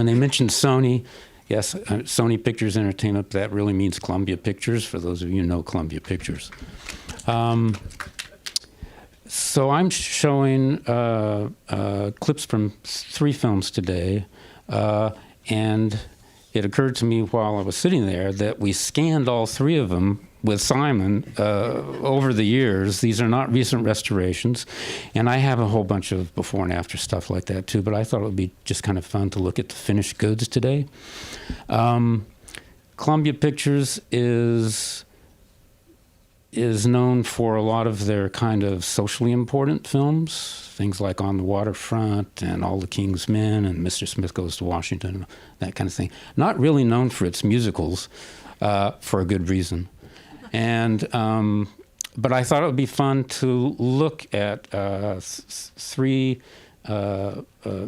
Speaker 6: they mentioned Sony, yes, Sony Pictures Entertainment, that really means Columbia Pictures, for those of you who know Columbia Pictures. So I'm showing clips from 3 films today, and it occurred to me while I was sitting there that we scanned all 3 of them with Simon over the years. These are not recent restorations, and I have a whole bunch of before and after stuff like that too, but I thought it would be just kind of fun to look at the finished goods today. Columbia Pictures is known for a lot of their kind of socially important films, things like On the Waterfront and All the King's Men and Mr. Smith Goes to Washington, that kind of thing. Not really known for its musicals, for a good reason. And but I thought it would be fun to look at 3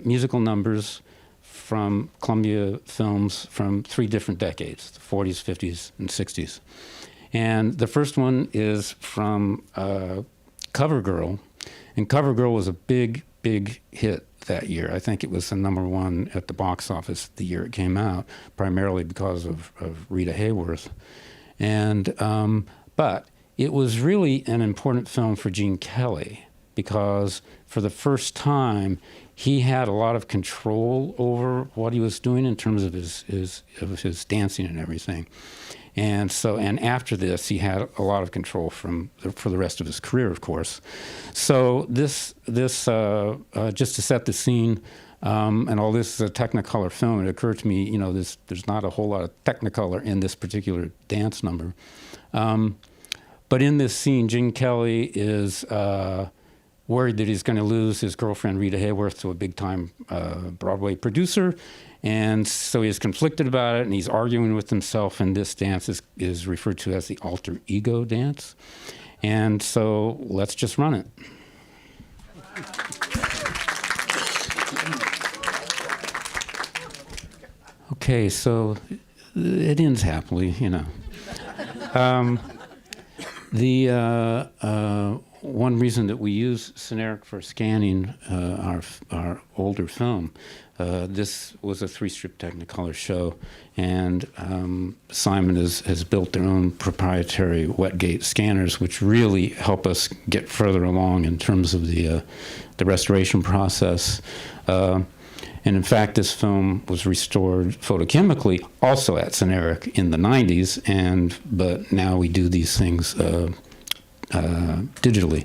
Speaker 6: musical numbers from Columbia films from 3 different decades, the 40s, 50s, and 60s. And the first one is from CoverGirl. And CoverGirl was a big, big hit that year. I think it was the #1 at the box office the year it came out, primarily because of Rita Hayworth. And but it was really an important film for Gene Kelly because for the first time he had a lot of control over what he was doing in terms of his dancing and everything. And so, and after this, he had a lot of control for the rest of his career, of course. So this just to set the scene, and all this is a Technicolor film. It occurred to me, there's not a whole lot of Technicolor in this particular dance number. But in this scene, Gene Kelly is worried that he's going to lose his girlfriend Rita Hayworth to a big-time Broadway producer. And so he's conflicted about it, and he's arguing with himself, and this dance is referred to as the alter ego dance. And so let's just run it. Okay, so it ends happily, One reason that we use Cineric for scanning our older film, this was a 3-strip Technicolor show, and Simon has built their own proprietary wet-gate scanners, which really help us get further along in terms of the restoration process. And in fact, this film was restored photochemically, also at Cineric in the 90s, but now we do these things digitally.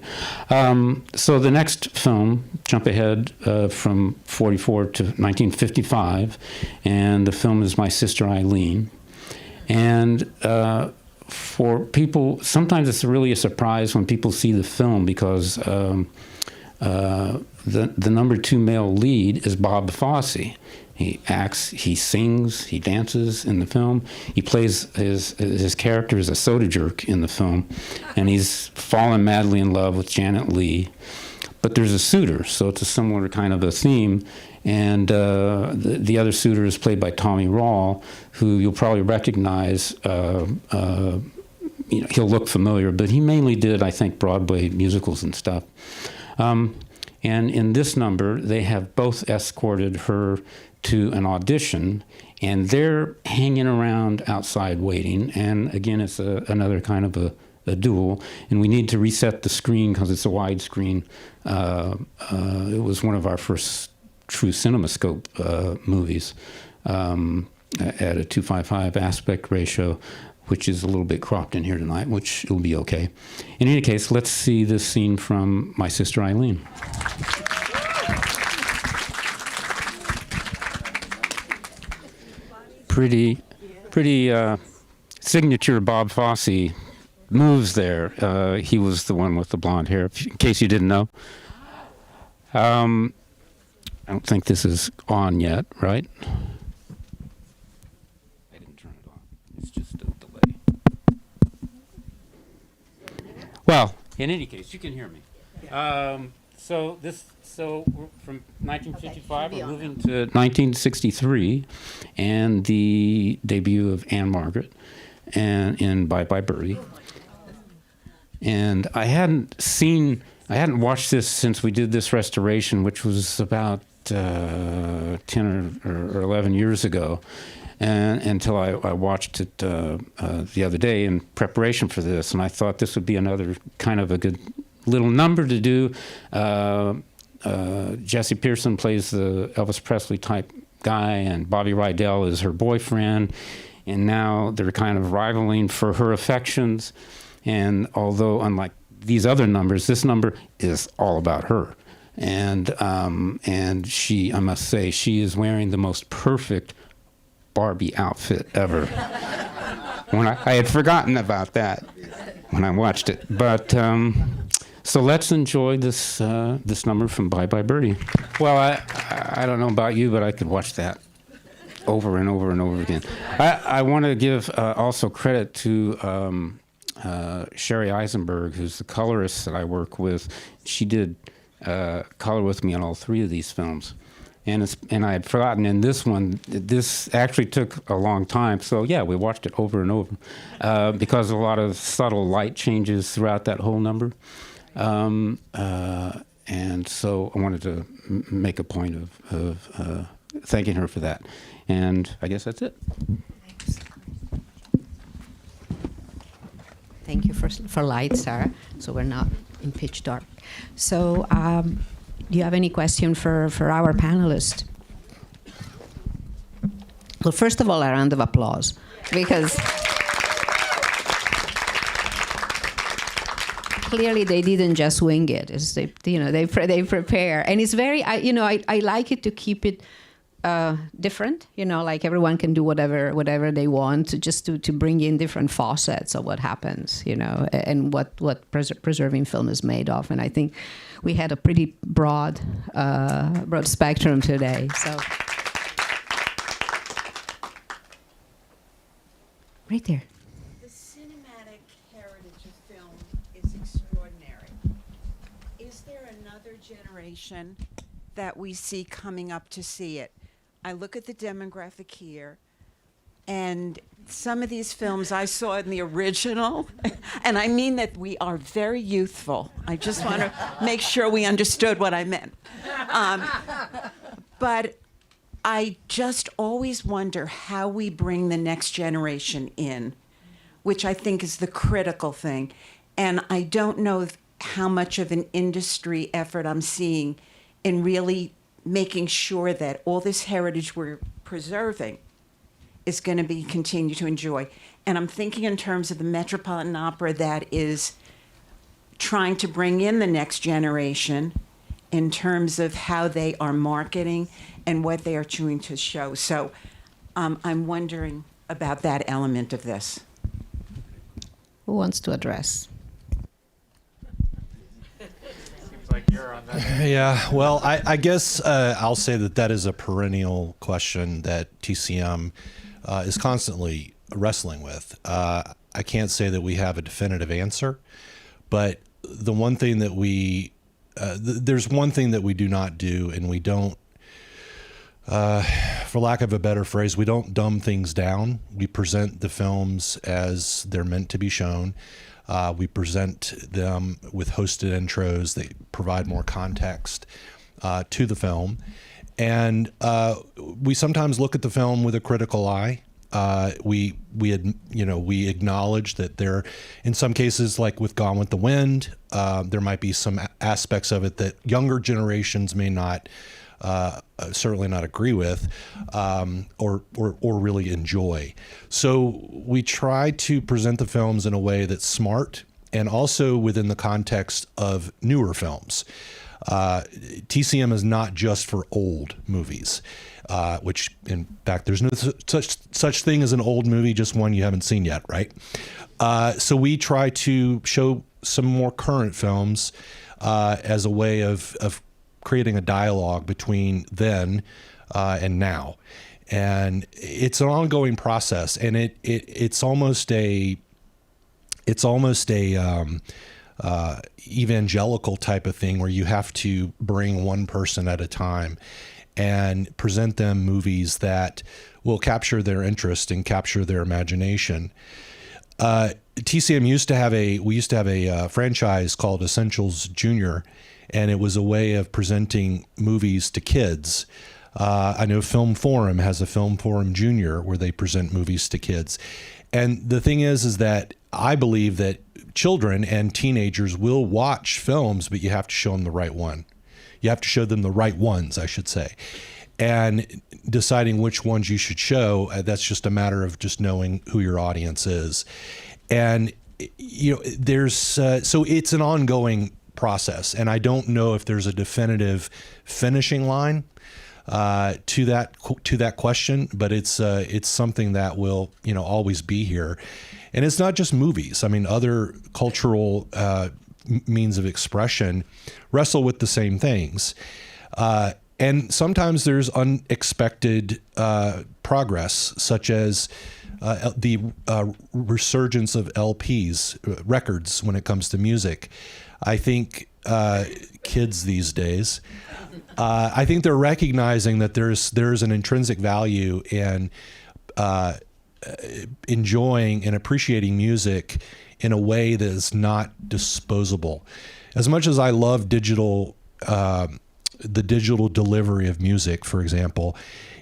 Speaker 6: So the next film, jump ahead from 44 to 1955, and the film is My Sister Eileen. And for people, sometimes it's really a surprise when people see the film because the number 2 male lead is Bob Fosse. He acts, he sings, he dances in the film. He plays his character as a soda jerk in the film, and he's fallen madly in love with Janet Leigh. But there's a suitor, so it's a similar kind of a theme. And the other suitor is played by Tommy Rawl, who you'll probably recognize. He'll look familiar, but he mainly did, I think, Broadway musicals and stuff. And in this number, they have both escorted her to an audition, and they're hanging around outside waiting. And again, it's another kind of a duel, and we need to reset the screen because it's a widescreen. It was one of our first true CinemaScope movies at a 2:55 aspect ratio, which is a little bit cropped in here tonight, which will be okay. In any case, let's see this scene from My Sister Eileen. Pretty signature Bob Fosse moves there. He was the one with the blonde hair, in case you didn't know. I don't think this is on yet, right? I didn't turn it on. It's just a delay. Well, in any case, you can hear me. So we're from 1955, we're moving to 1963, and the debut of Anne Margaret, and in Bye Bye Birdie. And I hadn't watched this since we did this restoration, which was about 10 or 11 years ago, and until I watched it the other day in preparation for this, and I thought this would be another kind of a good little number to do. Jesse Pearson plays the Elvis Presley type guy, and Bobby Rydell is her boyfriend, and now they're kind of rivaling for her affections. And although unlike these other numbers, this number is all about her. And she, I must say, she is wearing the most perfect Barbie outfit ever. I had forgotten about that when I watched it. But so let's enjoy this number from Bye Bye Birdie. Well, I don't know about you, but I could watch that over and over and over again. I want to give also credit to Sherry Eisenberg, who's the colorist that I work with. She did color with me on all 3 of these films. And I had forgotten in this one, this actually took a long time. So yeah, we watched it over and over because of a lot of subtle light changes throughout that whole number. And so I wanted to make a point of thanking her for that. And I guess that's it.
Speaker 1: Thank you for light, Sarah, so we're not in pitch dark. So do you have any question for our panelists? Well, first of all, a round of applause, because clearly they didn't just wing it. It's they prepare, and it's very I like it to keep it different. Like everyone can do whatever they want, just to bring in different facets of what happens. And what preserving film is made of. And I think we had a pretty broad spectrum today. So right there.
Speaker 8: The cinematic heritage of film is extraordinary. Is there another generation that we see coming up to see it? I look at the demographic here, and some of these films I saw in the original, and I mean that we are very youthful. I just want to make sure we understood what I meant. But I just always wonder how we bring the next generation in, which I think is the critical thing. And I don't know how much of an industry effort I'm seeing in really making sure that all this heritage we're preserving is going to be continued to enjoy. And I'm thinking in terms of the Metropolitan Opera that is trying to bring in the next generation in terms of how they are marketing and what they are trying to show. So I'm wondering about that element of this.
Speaker 1: Who wants to address?
Speaker 7: Seems like you're on that.
Speaker 2: Yeah, well, I guess I'll say that is a perennial question that TCM is constantly wrestling with. I can't say that we have a definitive answer, but the one thing that there's one thing that we do not do, and we don't, for lack of a better phrase, we don't dumb things down. We present the films as they're meant to be shown. We present them with hosted intros that provide more context to the film. And we sometimes look at the film with a critical eye. We acknowledge that there, in some cases, like with Gone with the Wind, there might be some aspects of it that younger generations may not, certainly not agree with, or really enjoy. So we try to present the films in a way that's smart and also within the context of newer films. TCM is not just for old movies. Which, in fact, there's no such thing as an old movie, just one you haven't seen yet, right? So we try to show some more current films as a way of creating a dialogue between then and now. And it's an ongoing process, and it's almost a evangelical type of thing where you have to bring one person at a time and present them movies that will capture their interest and capture their imagination. TCM we used to have a franchise called Essentials Junior, and it was a way of presenting movies to kids. I know Film Forum has a Film Forum Junior where they present movies to kids. And the thing is that I believe that children and teenagers will watch films, but you have to show them the right one. You have to show them the right ones, I should say. And deciding which ones you should show, that's just a matter of just knowing who your audience is. And, there's, so it's an ongoing process. And I don't know if there's a definitive finishing line to that question, but it's something that will, always be here. And it's not just movies. I mean, other cultural means of expression wrestle with the same things. And sometimes there's unexpected progress, such as the resurgence of LPs, records, when it comes to music. I think kids these days, I think they're recognizing that there's an intrinsic value in enjoying and appreciating music in a way that is not disposable. As much as I love the digital delivery of music, for example,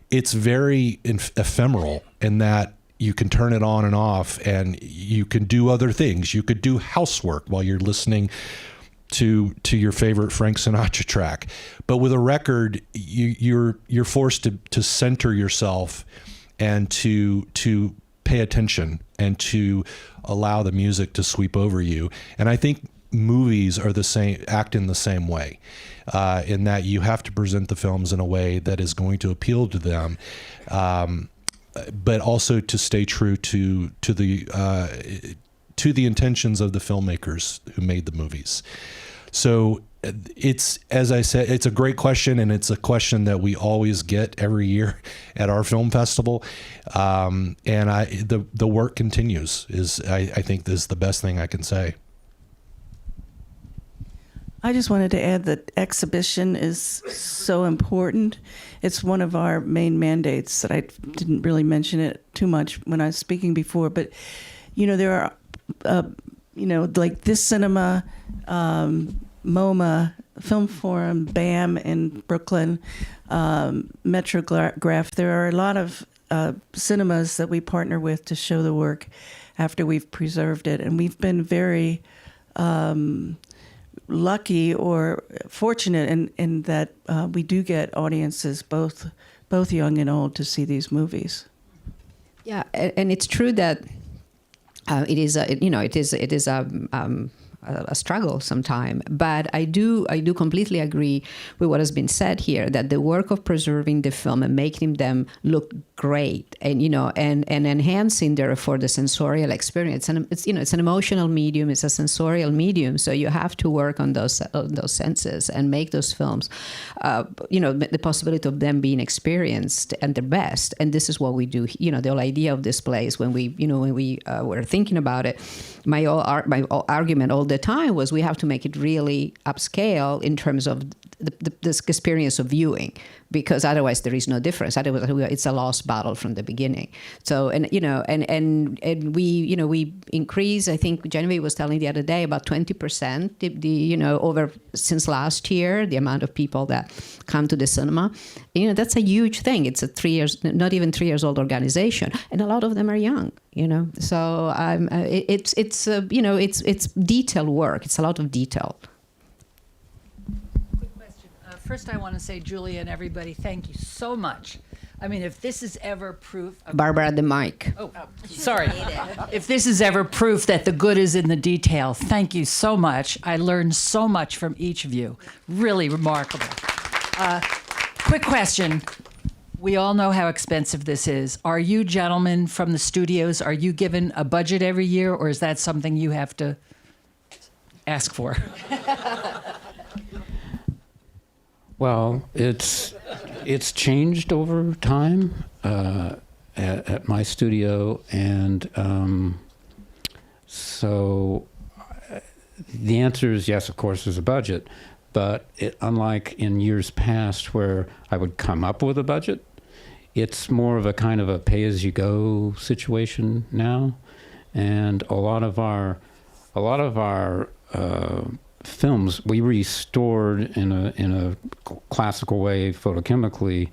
Speaker 2: it's very ephemeral in that you can turn it on and off, and you can do other things. You could do housework while you're listening to your favorite Frank Sinatra track. But with a record, you're forced to center yourself and to pay attention and to allow the music to sweep over you. And I think movies are act in the same way, in that you have to present the films in a way that is going to appeal to them, but also to stay true to the intentions of the filmmakers who made the movies. So it's, as I said, it's a great question, and it's a question that we always get every year at our film festival. And the work continues. I think this is the best thing I can say.
Speaker 3: I just wanted to add that exhibition is so important. It's one of our main mandates that I didn't really mention it too much when I was speaking before, but there are, like This Cinema, MoMA, Film Forum, BAM in Brooklyn, Metrograph. There are a lot of cinemas that we partner with to show the work after we've preserved it, and we've been very lucky or fortunate in that we do get audiences, both young and old, to see these movies.
Speaker 1: Yeah, and it's true that it is a struggle sometime. But I do completely agree with what has been said here, that the work of preserving the film and making them look great, and and enhancing therefore the sensorial experience, and it's it's an emotional medium, it's a sensorial medium, so you have to work on those senses and make those films, the possibility of them being experienced at their best. And this is what we do. The whole idea of this place, when we were thinking about it, my argument all the time was we have to make it really upscale in terms of this experience of viewing, because otherwise there is no difference. Otherwise, it's a lost battle from the beginning. So, and we increase. I think Genevieve was telling the other day about 20% over since last year, the amount of people that come to the cinema. That's a huge thing. It's a not even 3 years old organization, and a lot of them are young. So it's detailed work. It's a lot of detail.
Speaker 4: First, I want to say, Julia and everybody, thank you so much. I mean, if this is ever proof...
Speaker 1: Barbara, the mic.
Speaker 4: Oh, sorry. If this is ever proof that the good is in the detail, thank you so much. I learned so much from each of you. Really remarkable. Quick question. We all know how expensive this is. Are you gentlemen from the studios, are you given a budget every year, or is that something you have to ask for?
Speaker 6: Well, it's changed over time at my studio, and so the answer is yes. Of course, there's a budget, but unlike in years past where I would come up with a budget, it's more of a kind of a pay-as-you-go situation now, and a lot of our films we restored in a classical way photochemically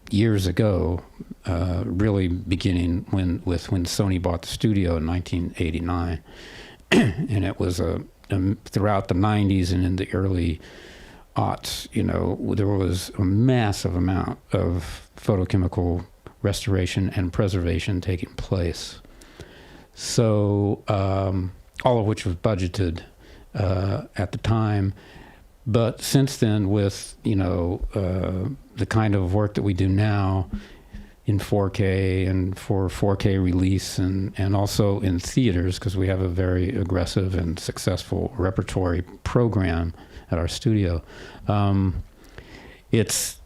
Speaker 6: years ago, really beginning when Sony bought the studio in 1989, and it was throughout the 90s and in the early aughts, there was a massive amount of photochemical restoration and preservation taking place. So all of which was budgeted at the time. But since then, with the kind of work that we do now in 4K and for 4K release, and also in theaters, because we have a very aggressive and successful repertory program at our studio, it's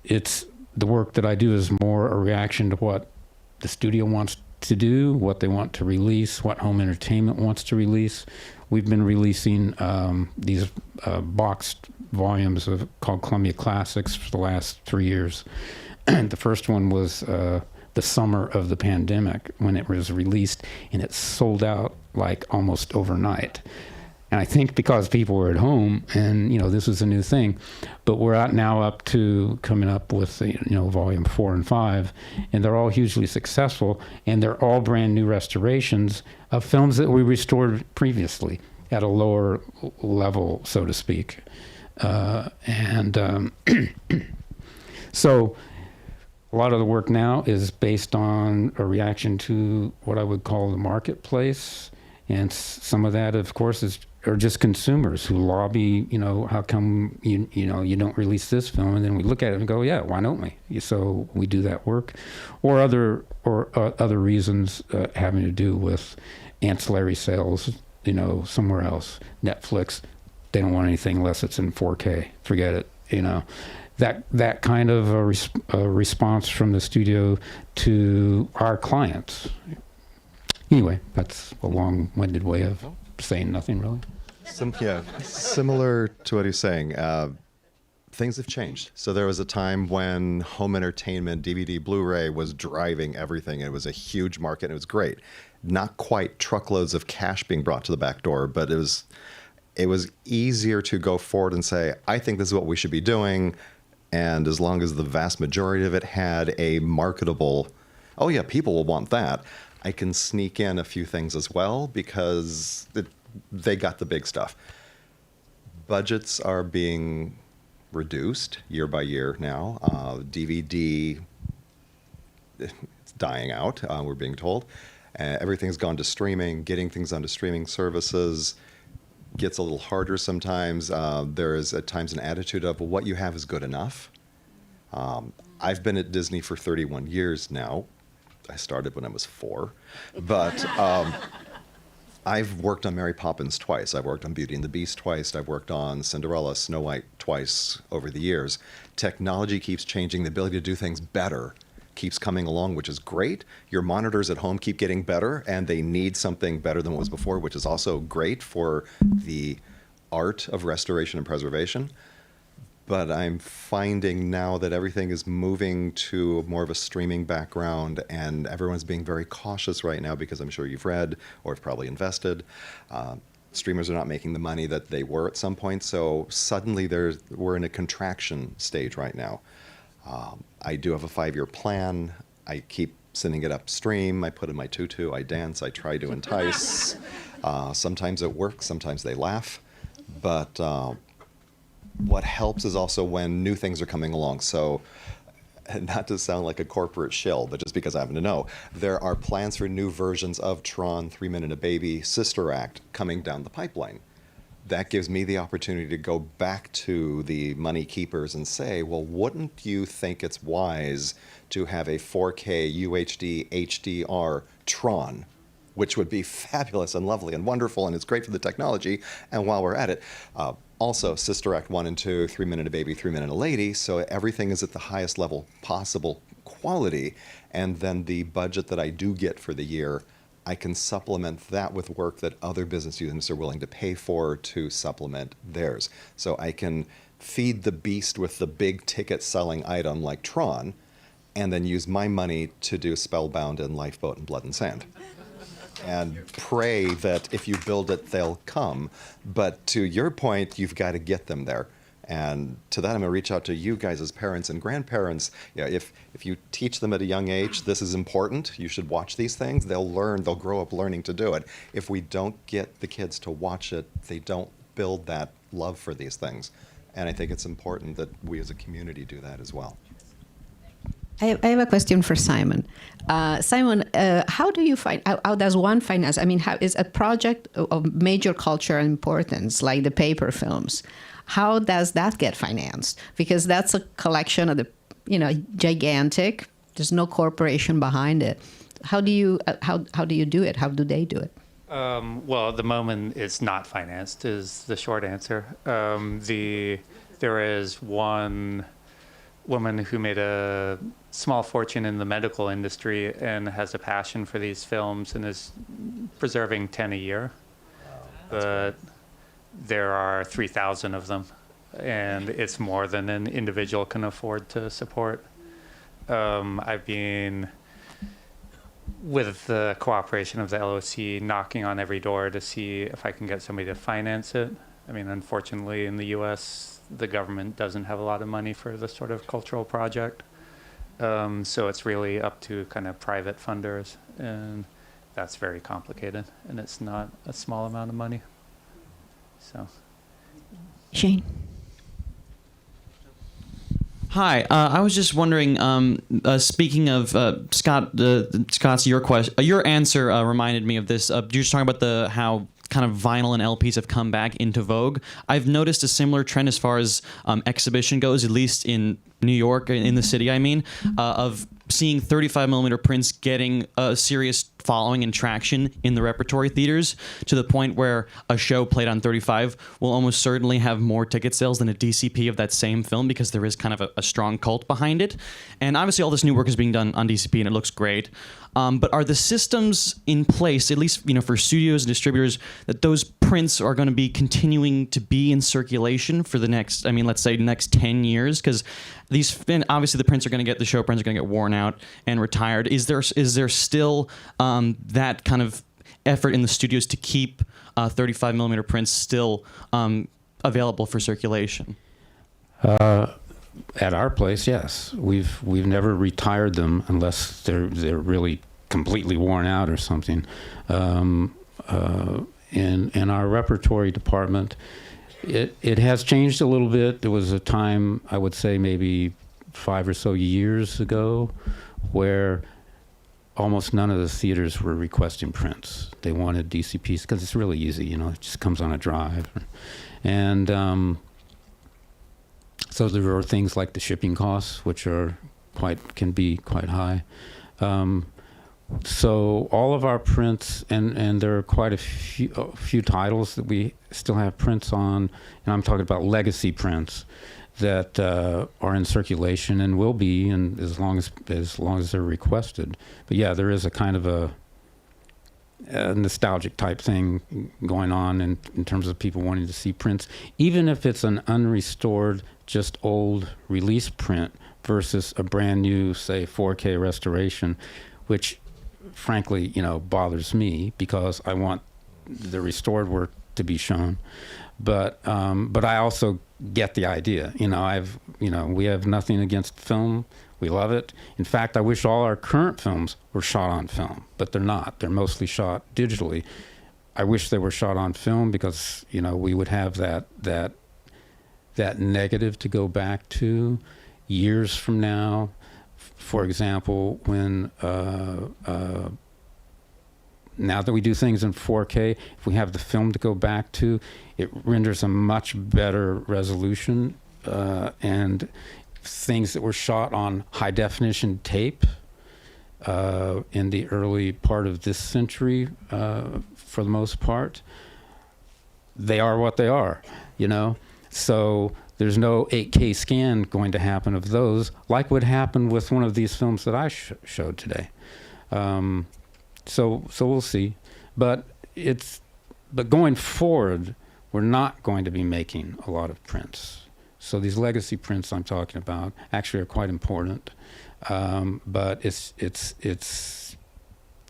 Speaker 6: the work that I do is more a reaction to what the studio wants to do, what they want to release, what home entertainment wants to release. We've been releasing these boxed volumes called Columbia Classics for the last 3 years. The first one was the summer of the pandemic when it was released, and it sold out like almost overnight. And I think because people were at home and, this was a new thing, but we're now up to coming up with, volume 4 and 5, and they're all hugely successful, and they're all brand new restorations of films that we restored previously at a lower level, so to speak. So a lot of the work now is based on a reaction to what I would call the marketplace, and some of that, of course, are just consumers who lobby, how come you don't release this film? And then we look at it and go, yeah, why don't we? So we do that work, or other reasons having to do with ancillary sales, somewhere else. Netflix, they don't want anything unless it's in 4K. Forget it, That kind of a response from the studio to our clients. Anyway, that's a long-winded way of saying nothing, really.
Speaker 5: Similar to what he's saying, things have changed. So there was a time when home entertainment, DVD, Blu-ray was driving everything. It was a huge market, and it was great. Not quite truckloads of cash being brought to the back door, but it was easier to go forward and say, I think this is what we should be doing. And as long as the vast majority of it had a marketable, oh yeah, people will want that, I can sneak in a few things as well because they got the big stuff. Budgets are being reduced year by year now. DVD, it's dying out, we're being told. Everything's gone to streaming. Getting things onto streaming services gets a little harder sometimes. There is at times an attitude of, well, what you have is good enough. I've been at Disney for 31 years now. I started when I was 4. But I've worked on Mary Poppins twice. I've worked on Beauty and the Beast twice. I've worked on Cinderella, Snow White twice over the years. Technology keeps changing. The ability to do things better keeps coming along, which is great. Your monitors at home keep getting better, and they need something better than what was before, which is also great for the art of restoration and preservation. But I'm finding now that everything is moving to more of a streaming background, and everyone's being very cautious right now because I'm sure you've read or have probably invested. Streamers are not making the money that they were at some point, so suddenly we're in a contraction stage right now. I do have a 5-year plan. I keep sending it upstream. I put in my tutu, I dance, I try to entice. Sometimes it works, sometimes they laugh. But what helps is also when new things are coming along. So, not to sound like a corporate shill, but just because I happen to know, there are plans for new versions of Tron, 3 Men and a Baby, Sister Act coming down the pipeline. That gives me the opportunity to go back to the money keepers and say, well, wouldn't you think it's wise to have a 4K UHD HDR Tron, which would be fabulous and lovely and wonderful, and it's great for the technology. And while we're at it, also Sister Act 1 and 2, 3 Men and a Baby, 3 Men and a Lady, so everything is at the highest level possible quality. And then the budget that I do get for the year, I can supplement that with work that other business units are willing to pay for to supplement theirs. So I can feed the beast with the big ticket selling item like Tron, and then use my money to do Spellbound and Lifeboat and Blood and Sand. And pray that if you build it, they'll come. But to your point, you've got to get them there. And to that, I'm going to reach out to you guys as parents and grandparents. You know, if you teach them at a young age, this is important, you should watch these things, they'll learn, they'll grow up learning to do it. If we don't get the kids to watch it, they don't build that love for these things. And I think it's important that we as a community do that as well.
Speaker 1: I have a question for Simon. Simon, how do you find, how does one finance, I mean, how is a project of major cultural importance, like the paper films, how does that get financed? Because that's a collection of the, gigantic, there's no corporation behind it. How do you do it? How do they do it?
Speaker 7: Well, at the moment, it's not financed, is the short answer. There is one woman who made a small fortune in the medical industry and has a passion for these films and is preserving 10 a year. But there are 3,000 of them, and it's more than an individual can afford to support. I've been, with the cooperation of the LOC, knocking on every door to see if I can get somebody to finance it. I mean, unfortunately, in the U.S., the government doesn't have a lot of money for this sort of cultural project. So it's really up to kind of private funders, and that's very complicated, and it's not a small amount of money. So.
Speaker 1: Shane.
Speaker 9: Hi, I was just wondering. Speaking of Scott's your answer reminded me of this. You're just talking about how kind of vinyl and LPs have come back into vogue. I've noticed a similar trend as far as exhibition goes, at least in New York, in the city, I mean, of seeing 35mm prints getting a serious following and traction in the repertory theaters, to the point where a show played on 35 will almost certainly have more ticket sales than a DCP of that same film, because there is kind of a strong cult behind it. And obviously all this new work is being done on DCP and it looks great. But are the systems in place, at least for studios and distributors, that those prints are going to be continuing to be in circulation for the next, let's say next 10 years? Because obviously the prints are going to the show prints are going to get worn out and retired. Is there still that kind of effort in the studios to keep 35mm prints still available for circulation?
Speaker 6: At our place, yes. We've never retired them unless they're really completely worn out or something. In our repertory department, it has changed a little bit. There was a time, I would say maybe 5 or so years ago, where almost none of the theaters were requesting prints. They wanted DCPs because it's really easy, you know, it just comes on a drive. And so there are things like the shipping costs, which can be quite high. So all of our prints, and there are quite a few titles that we still have prints on, and I'm talking about legacy prints that are in circulation and will be, and as long as they're requested. But yeah, there is a kind of a nostalgic type thing going on in terms of people wanting to see prints, even if it's an unrestored, just old release print versus a brand new, say, 4K restoration, which frankly, you know, bothers me because I want the restored work to be shown. But I also get the idea. You know, we have nothing against film. We love it. In fact, I wish all our current films were shot on film, but they're not. They're mostly shot digitally. I wish they were shot on film because, you know, we would have that negative to go back to years from now. For example, when now that we do things in 4K, if we have the film to go back to, it renders a much better resolution, and things that were shot on high definition tape in the early part of this century, for the most part, they are what they are, you know? So there's no 8K scan going to happen of those, like would happen with one of these films that I showed today. So we'll see, but going forward, we're not going to be making a lot of prints. So these legacy prints I'm talking about actually are quite important, but it's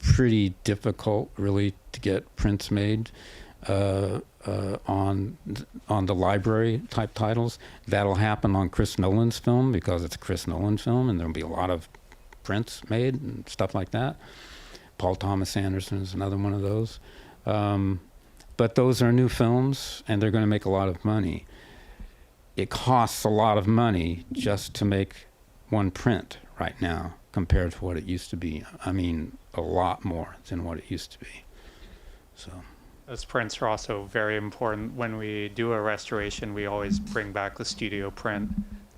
Speaker 6: pretty difficult really to get prints made on the library type titles. That'll happen on Chris Nolan's film because it's a Chris Nolan film, and there'll be a lot of prints made and stuff like that. Paul Thomas Anderson is another one of those. But those are new films, and they're going to make a lot of money. It costs a lot of money just to make one print right now compared to what it used to be. I mean, a lot more than what it used to be. So
Speaker 7: those prints are also very important. When we do a restoration, we always bring back the studio print,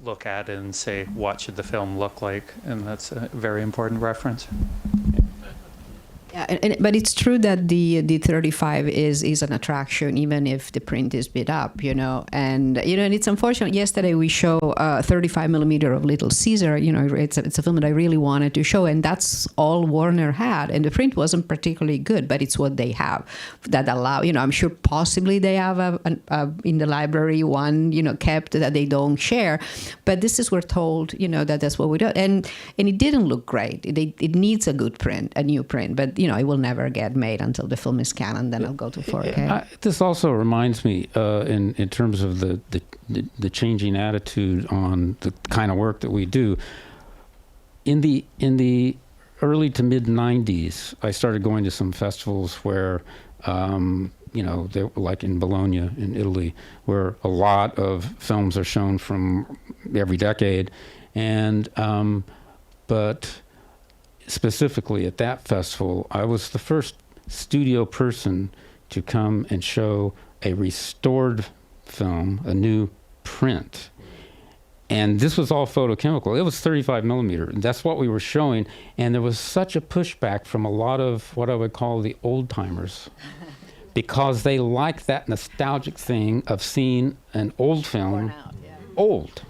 Speaker 7: look at it, and say, what should the film look like? And that's a very important reference.
Speaker 1: Yeah, but it's true that the 35 is an attraction, even if the print is beat up, you know. And and it's unfortunate. Yesterday we show 35 millimeter of Little Caesar. You know, it's a film that I really wanted to show, and that's all Warner had. And the print wasn't particularly good, but it's what they have that allow. You know, I'm sure possibly they have a in the library one, kept that they don't share. But this is we're told, that that's what we do, and it didn't look great. It needs a good print, a new print, but. It will never get made until the film is canon. Then I'll go to 4K.
Speaker 6: This also reminds me, in terms of the changing attitude on the kind of work that we do. In the early to mid '90s, I started going to some festivals where, they were like in Bologna in Italy, where a lot of films are shown from every decade, and but. Specifically at that festival, I was the first studio person to come and show a restored film, a new print. And this was all photochemical. It was 35 millimeter. That's what we were showing. And there was such a pushback from a lot of what I would call the old timers, because they like that nostalgic thing of seeing an old film, old,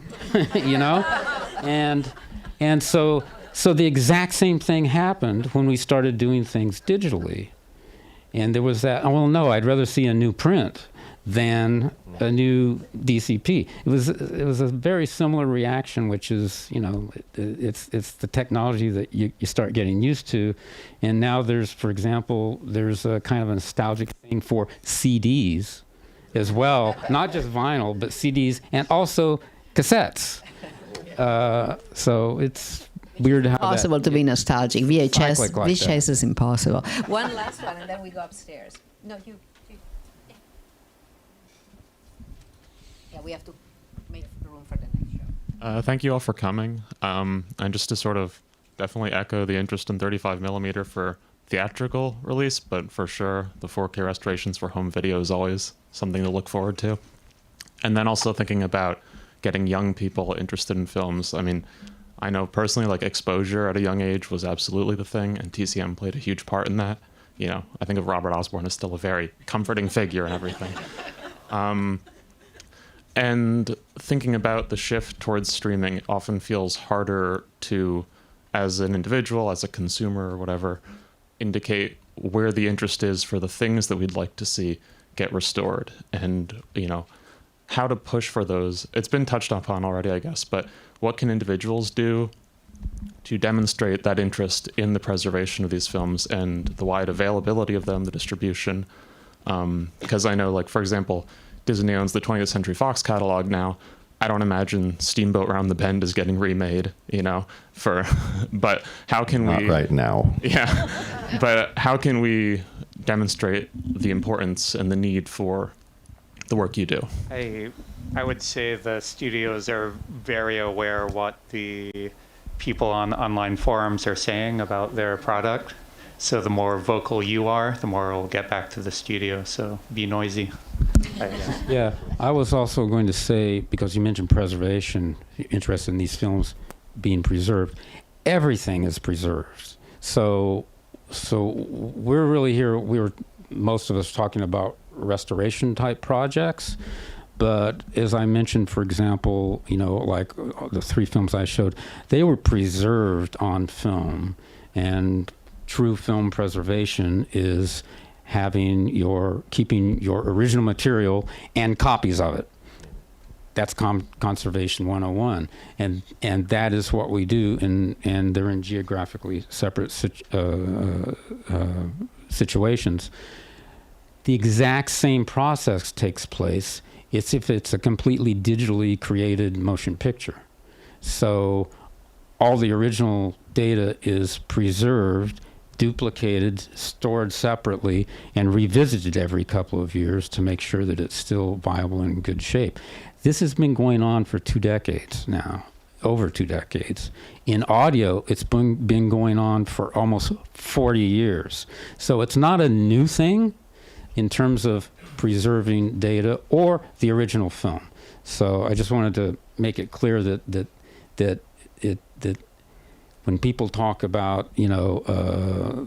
Speaker 6: and so the exact same thing happened when we started doing things digitally. And there was that, well, no, I'd rather see a new print than a new DCP. It was a very similar reaction, which is, it's the technology that you start getting used to. And now for example, there's a kind of a nostalgic thing for CDs as well, not just vinyl, but CDs and also cassettes. So it's weird how
Speaker 1: impossible to be nostalgic. VHS
Speaker 6: like
Speaker 1: VHS is impossible. One last one, and then we go upstairs. No, you. Yeah, we have to make room for the next show.
Speaker 10: Thank you all for coming. And just to sort of definitely echo the interest in 35 millimeter for theatrical release, but for sure the 4K restorations for home video is always something to look forward to. And then also thinking about getting young people interested in films. I mean, I know personally, like, exposure at a young age was absolutely the thing, and TCM played a huge part in that. You know, I think of Robert Osborne as still a very comforting figure and everything. And thinking about the shift towards streaming often feels harder to, as an individual, as a consumer or whatever, indicate where the interest is for the things that we'd like to see get restored, and, you know, how to push for those. It's been touched upon already, I guess, but what can individuals do to demonstrate that interest in the preservation of these films and the wide availability of them, the distribution? Because I know, like, for example, Disney owns the 20th Century Fox catalog now. I don't imagine Steamboat Round the Bend is getting remade, you know, but how can we...
Speaker 5: Not right now.
Speaker 10: Yeah, but how can we demonstrate the importance and the need for the work you do?
Speaker 7: I would say the studios are very aware what the people on online forums are saying about their product. So the more vocal you are, the more it will get back to the studio. So be noisy.
Speaker 6: Yeah, I was also going to say, because you mentioned preservation, interest in these films being preserved, everything is preserved. So we're really here, most of us talking about restoration type projects. But as I mentioned, for example, you know, like the 3 films I showed, they were preserved on film. And true film preservation is keeping your original material and copies of it. That's conservation 101, and that is what we do. And they're in geographically separate situations. The exact same process takes place. It's if it's a completely digitally created motion picture. So all the original data is preserved, duplicated, stored separately, and revisited every couple of years to make sure that it's still viable and in good shape. This has been going on for 2 decades now, over 2 decades. In audio, it's been going on for almost 40 years. So it's not a new thing in terms of preserving data or the original film. So I just wanted to make it clear that when people talk about, you know,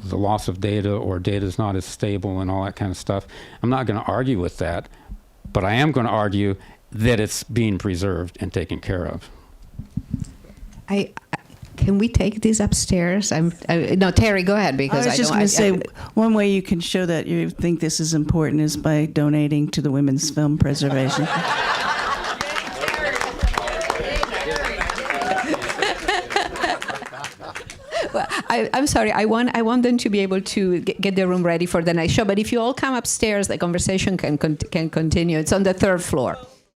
Speaker 6: the loss of data or data is not as stable and all that kind of stuff, I'm not going to argue with that, but I am going to argue that it's being preserved and taken care of.
Speaker 1: Can we take these upstairs? No, Terry, go ahead, because
Speaker 3: I was just going to say, one way you can show that you think this is important is by donating to the Women's Film Preservation.
Speaker 1: Well, I'm sorry. I want them to be able to get the room ready for the next show. But if you all come upstairs, the conversation can continue. It's on the 3rd floor.